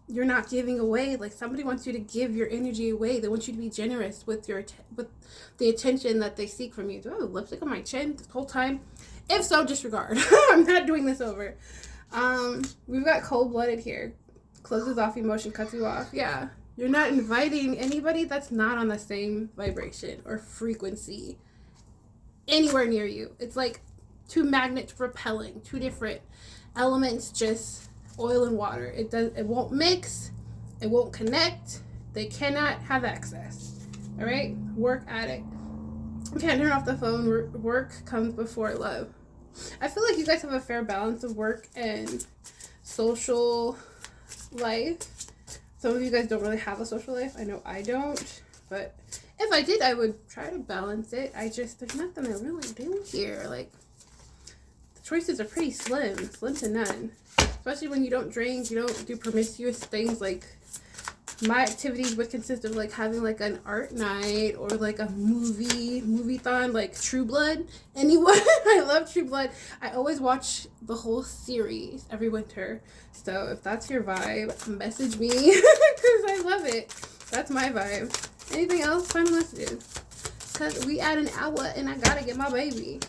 you're not giving away. Like, somebody wants you to give your energy away. They want you to be generous with with the attention that they seek from you. Do I have lipstick on my chin this whole time? If so, disregard. I'm not doing this over. We've got cold-blooded here. Closes off emotion, cuts you off. Yeah. You're not inviting anybody that's not on the same vibration or frequency anywhere near you. It's like two magnets repelling, two different elements, just oil and water. It won't mix, it won't connect. They cannot have access. All right? Work at it. You can't turn off the phone. Work comes before love. I feel like you guys have a fair balance of work and social life. Some of you guys don't really have a social life. I know I don't, but if I did, I would try to balance it. There's nothing to really do here. Like, the choices are pretty slim to none. Especially when you don't drink, you don't do promiscuous things. Like, my activities would consist of like having like an art night or like a movie-thon, like True Blood. Anyone? I love True Blood. I always watch the whole series every winter. So if that's your vibe, message me, because I love it. That's my vibe. Anything else? Final messages. Because we at an hour and I gotta get my baby.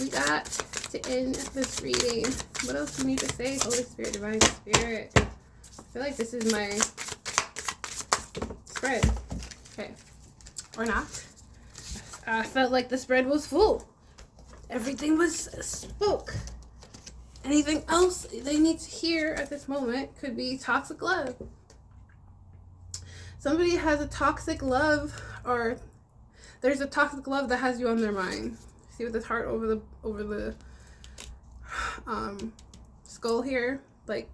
We got to end this reading. What else do we need to say? Holy Spirit, Divine Spirit. I feel like this is my spread. Okay. Or not. I felt like the spread was full. Everything was spoke. Anything else they need to hear at this moment could be toxic love. Somebody has a toxic love, or there's a toxic love that has you on their mind. See with this heart over the skull here? Like,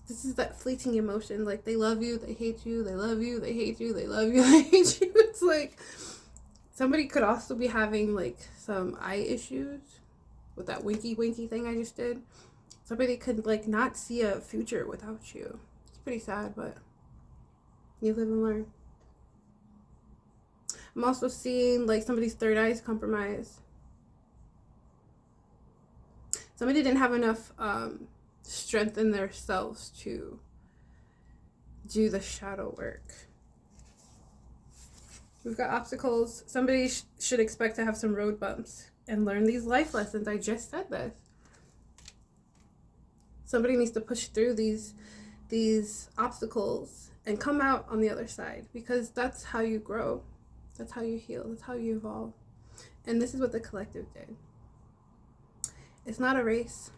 this is that fleeting emotion. Like, they love you, they hate you, they love you, they hate you, they love you, they hate you. It's like somebody could also be having like some eye issues with that winky thing I just did. Somebody could like not see a future without you. It's pretty sad, but you live and learn. I'm also seeing like somebody's third eye is compromised. Somebody didn't have enough strength in themselves to do the shadow work. We've got obstacles. Somebody should expect to have some road bumps and learn these life lessons. I just said this. Somebody needs to push through these obstacles and come out on the other side, because that's how you grow. That's how you heal. That's how you evolve. And this is what the collective did. It's not a race.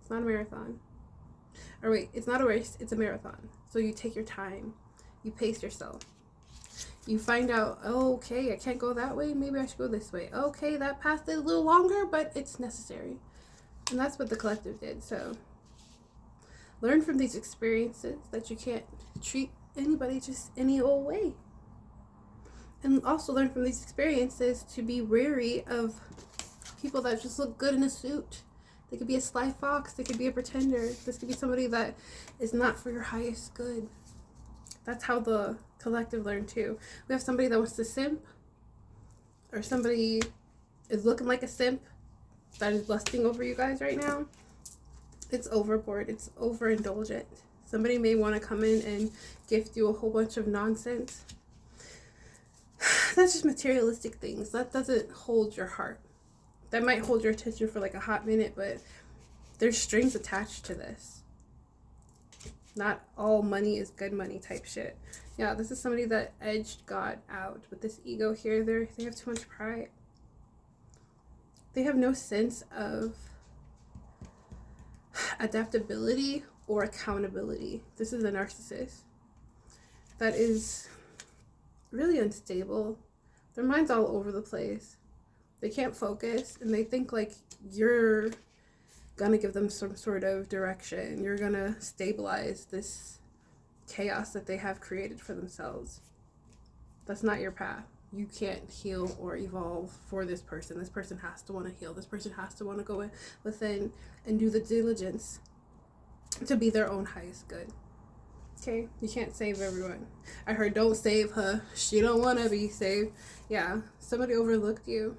It's not a marathon. Or wait, it's not a race, it's a marathon. So you take your time. You pace yourself. You find out, oh, okay, I can't go that way. Maybe I should go this way. Okay, that path is a little longer, but it's necessary. And that's what the collective did. So learn from these experiences that you can't treat anybody just any old way. And also learn from these experiences to be wary of people that just look good in a suit. They could be a sly fox. They could be a pretender. This could be somebody that is not for your highest good. That's how the collective learned too. We have somebody that wants to simp, or somebody is looking like a simp that is lusting over you guys right now. It's overboard. It's overindulgent. Somebody may want to come in and gift you a whole bunch of nonsense. That's just materialistic things. That doesn't hold your heart. That might hold your attention for like a hot minute, but there's strings attached to this. Not all money is good money type shit. Yeah, this is somebody that edged God out with this ego here. They have too much pride. They have no sense of adaptability or accountability. This is a narcissist that is really unstable. Their mind's all over the place. They can't focus, and they think like you're gonna give them some sort of direction. You're gonna stabilize this chaos that they have created for themselves. That's not your path. You can't heal or evolve for this person. This person has to want to heal. This person has to want to go within and do the diligence to be their own highest good. Okay? You can't save everyone. I heard, don't save her. She don't want to be saved. Yeah, somebody overlooked you,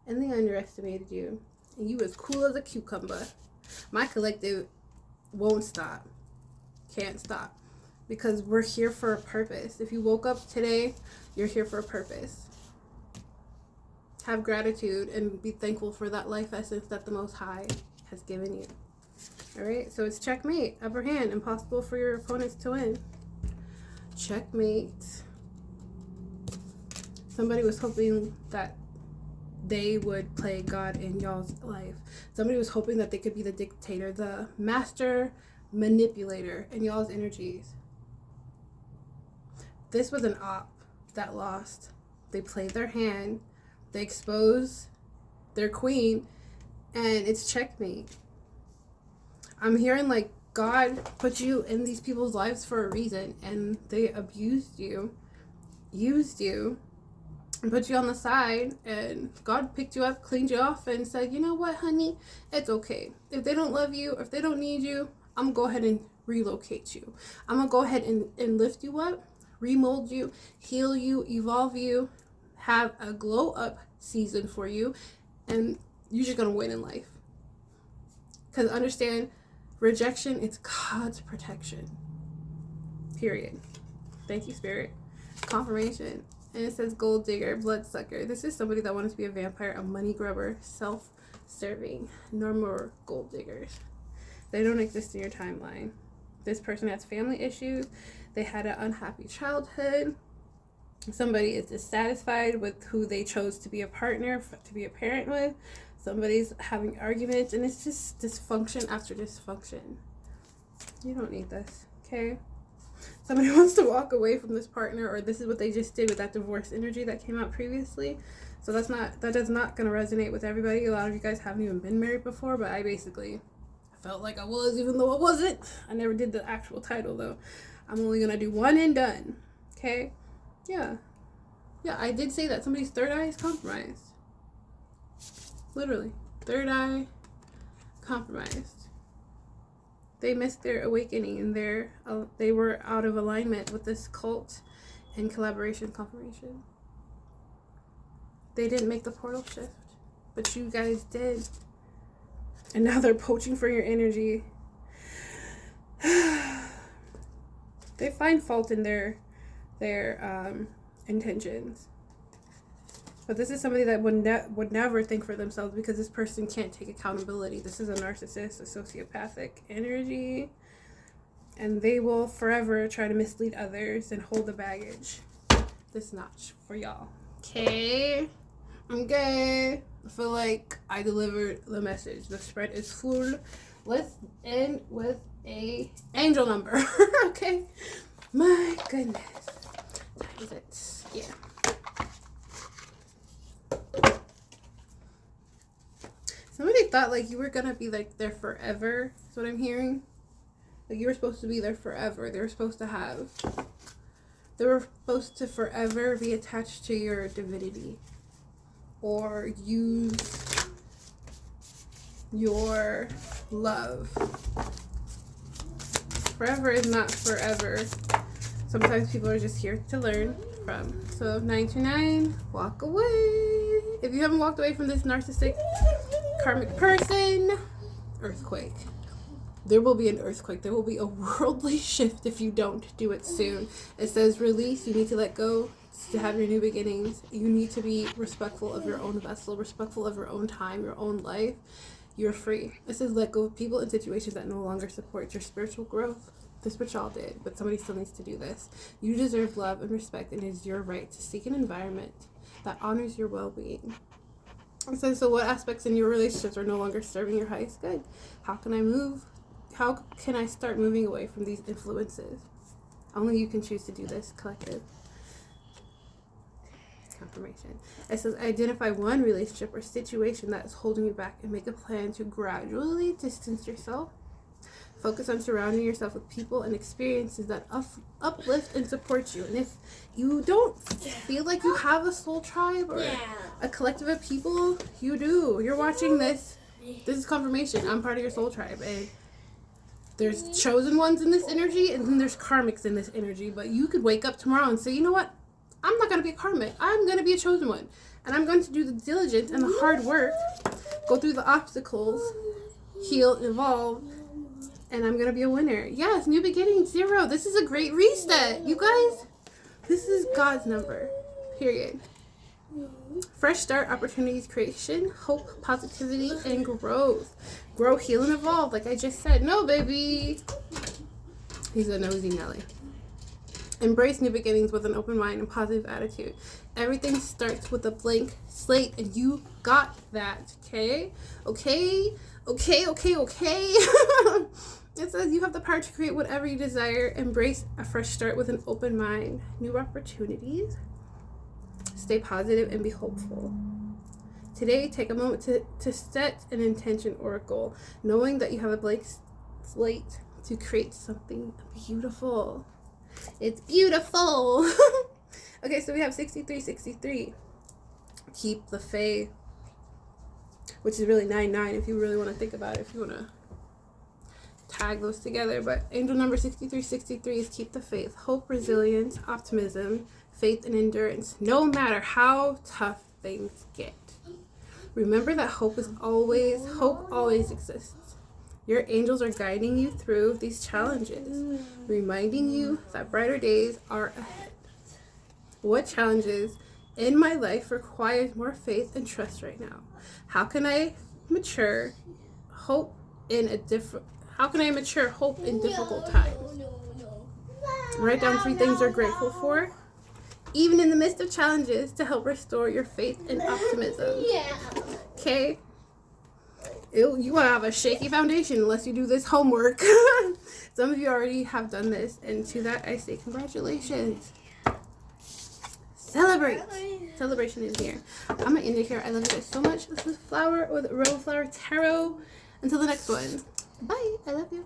and they underestimated you, and you as cool as a cucumber. My collective won't stop. Can't stop. Because we're here for a purpose. If you woke up today, you're here for a purpose. Have gratitude and be thankful for that life essence that the Most High has given you. Alright, so it's checkmate, upper hand, impossible for your opponents to win. Checkmate. Somebody was hoping that they would play God in y'all's life. Somebody was hoping that they could be the dictator, the master manipulator in y'all's energies. This was an op that lost. They played their hand, they exposed their queen, and it's checkmate. I'm hearing like God put you in these people's lives for a reason, and they abused you, used you, and put you on the side, and God picked you up, cleaned you off, and said, you know what, honey, it's okay. If they don't love you, if they don't need you, I'm gonna go ahead and relocate you. I'm gonna go ahead and lift you up, remold you, heal you, evolve you, have a glow up season for you, and you're just gonna win in life. Because understand, rejection, it's God's protection. Period. Thank you, Spirit. Confirmation. And it says gold digger, bloodsucker. This is somebody that wanted to be a vampire, a money grubber, self-serving. No more gold diggers. They don't exist in your timeline. This person has family issues. They had an unhappy childhood. Somebody is dissatisfied with who they chose to be a partner, to be a parent with. Somebody's having arguments, and it's just dysfunction after dysfunction. You don't need this, okay? Somebody wants to walk away from this partner, or this is what they just did with that divorce energy that came out previously. So that is not going to resonate with everybody. A lot of you guys haven't even been married before, but I basically felt like I was, even though I wasn't. I never did the actual title, though. I'm only going to do one and done, okay? Yeah, I did say that somebody's third eye is compromised. Literally, third eye compromised. They missed their awakening, and they were out of alignment with this cult and collaboration confirmation. They didn't make the portal shift, but you guys did. And now they're poaching for your energy. They find fault in their intentions. But this is somebody that would never think for themselves because this person can't take accountability. This is a narcissist, a sociopathic energy. And they will forever try to mislead others and hold the baggage. This notch for y'all. Okay? Okay. I feel like I delivered the message. The spread is full. Let's end with a angel number. Okay? My goodness. That is it. Yeah. Somebody thought like you were gonna be like there forever. That's what I'm hearing. Like you were supposed to be there forever. They were supposed to forever be attached to your divinity. Or use your love. Forever is not forever. Sometimes people are just here to learn from. So 929, walk away. If you haven't walked away from this narcissistic karmic person, earthquake. There will be an earthquake. There will be a worldly shift if you don't do it soon. It says release. You need to let go to have your new beginnings. You need to be respectful of your own vessel, respectful of your own time, your own life. You're free. It says let go of people and situations that no longer support your spiritual growth. This what y'all did, but somebody still needs to do this. You deserve love and respect, and it is your right to seek an environment that honors your well-being. It says, so what aspects in your relationships are no longer serving your highest good? How can I start moving away from these influences? Only you can choose to do this, collective. Confirmation. It says, identify one relationship or situation that is holding you back and make a plan to gradually distance yourself. Focus on surrounding yourself with people and experiences that uplift and support you. And if you don't feel like you have a soul tribe or a collective of people, you do. You're watching this. This is confirmation. I'm part of your soul tribe. And there's chosen ones in this energy, and then there's karmics in this energy. But you could wake up tomorrow and say, you know what? I'm not going to be a karmic. I'm going to be a chosen one. And I'm going to do the diligence and the hard work, go through the obstacles, heal, evolve, and I'm going to be a winner. Yes, new beginning, 0. This is a great reset. You guys, this is God's number. Period. Fresh start, opportunities, creation, hope, positivity, and growth. Grow, heal, and evolve. Like I just said. No, baby. He's a nosy Nelly. Embrace new beginnings with an open mind and positive attitude. Everything starts with a blank slate, and you got that. Okay? Okay? Okay, okay, okay. It says you have the power to create whatever you desire. Embrace a fresh start with an open mind. New opportunities. Stay positive and be hopeful. Today, take a moment to set an intention or a goal, knowing that you have a blank slate to create something beautiful. It's beautiful. Okay, so we have 6363. Keep the faith, which is really 99 if you really want to think about it, if you want to tag those together. But angel number 6363 is keep the faith, hope, resilience, optimism, faith, and endurance, no matter how tough things get. Remember that hope always exists. Your angels are guiding you through these challenges, reminding you that brighter days are ahead. What challenges in my life requires more faith and trust right now? How can I mature hope in difficult times? Write down 3 things you're grateful for, even in the midst of challenges, to help restore your faith and optimism. Okay? You want to have a shaky foundation unless you do this homework. Some of you already have done this, and to that I say congratulations. Celebrate. Celebration is here. I'm going to end it here. I love you guys so much. This is Flower with Royal Flower Tarot. Until the next one. Bye. I love you.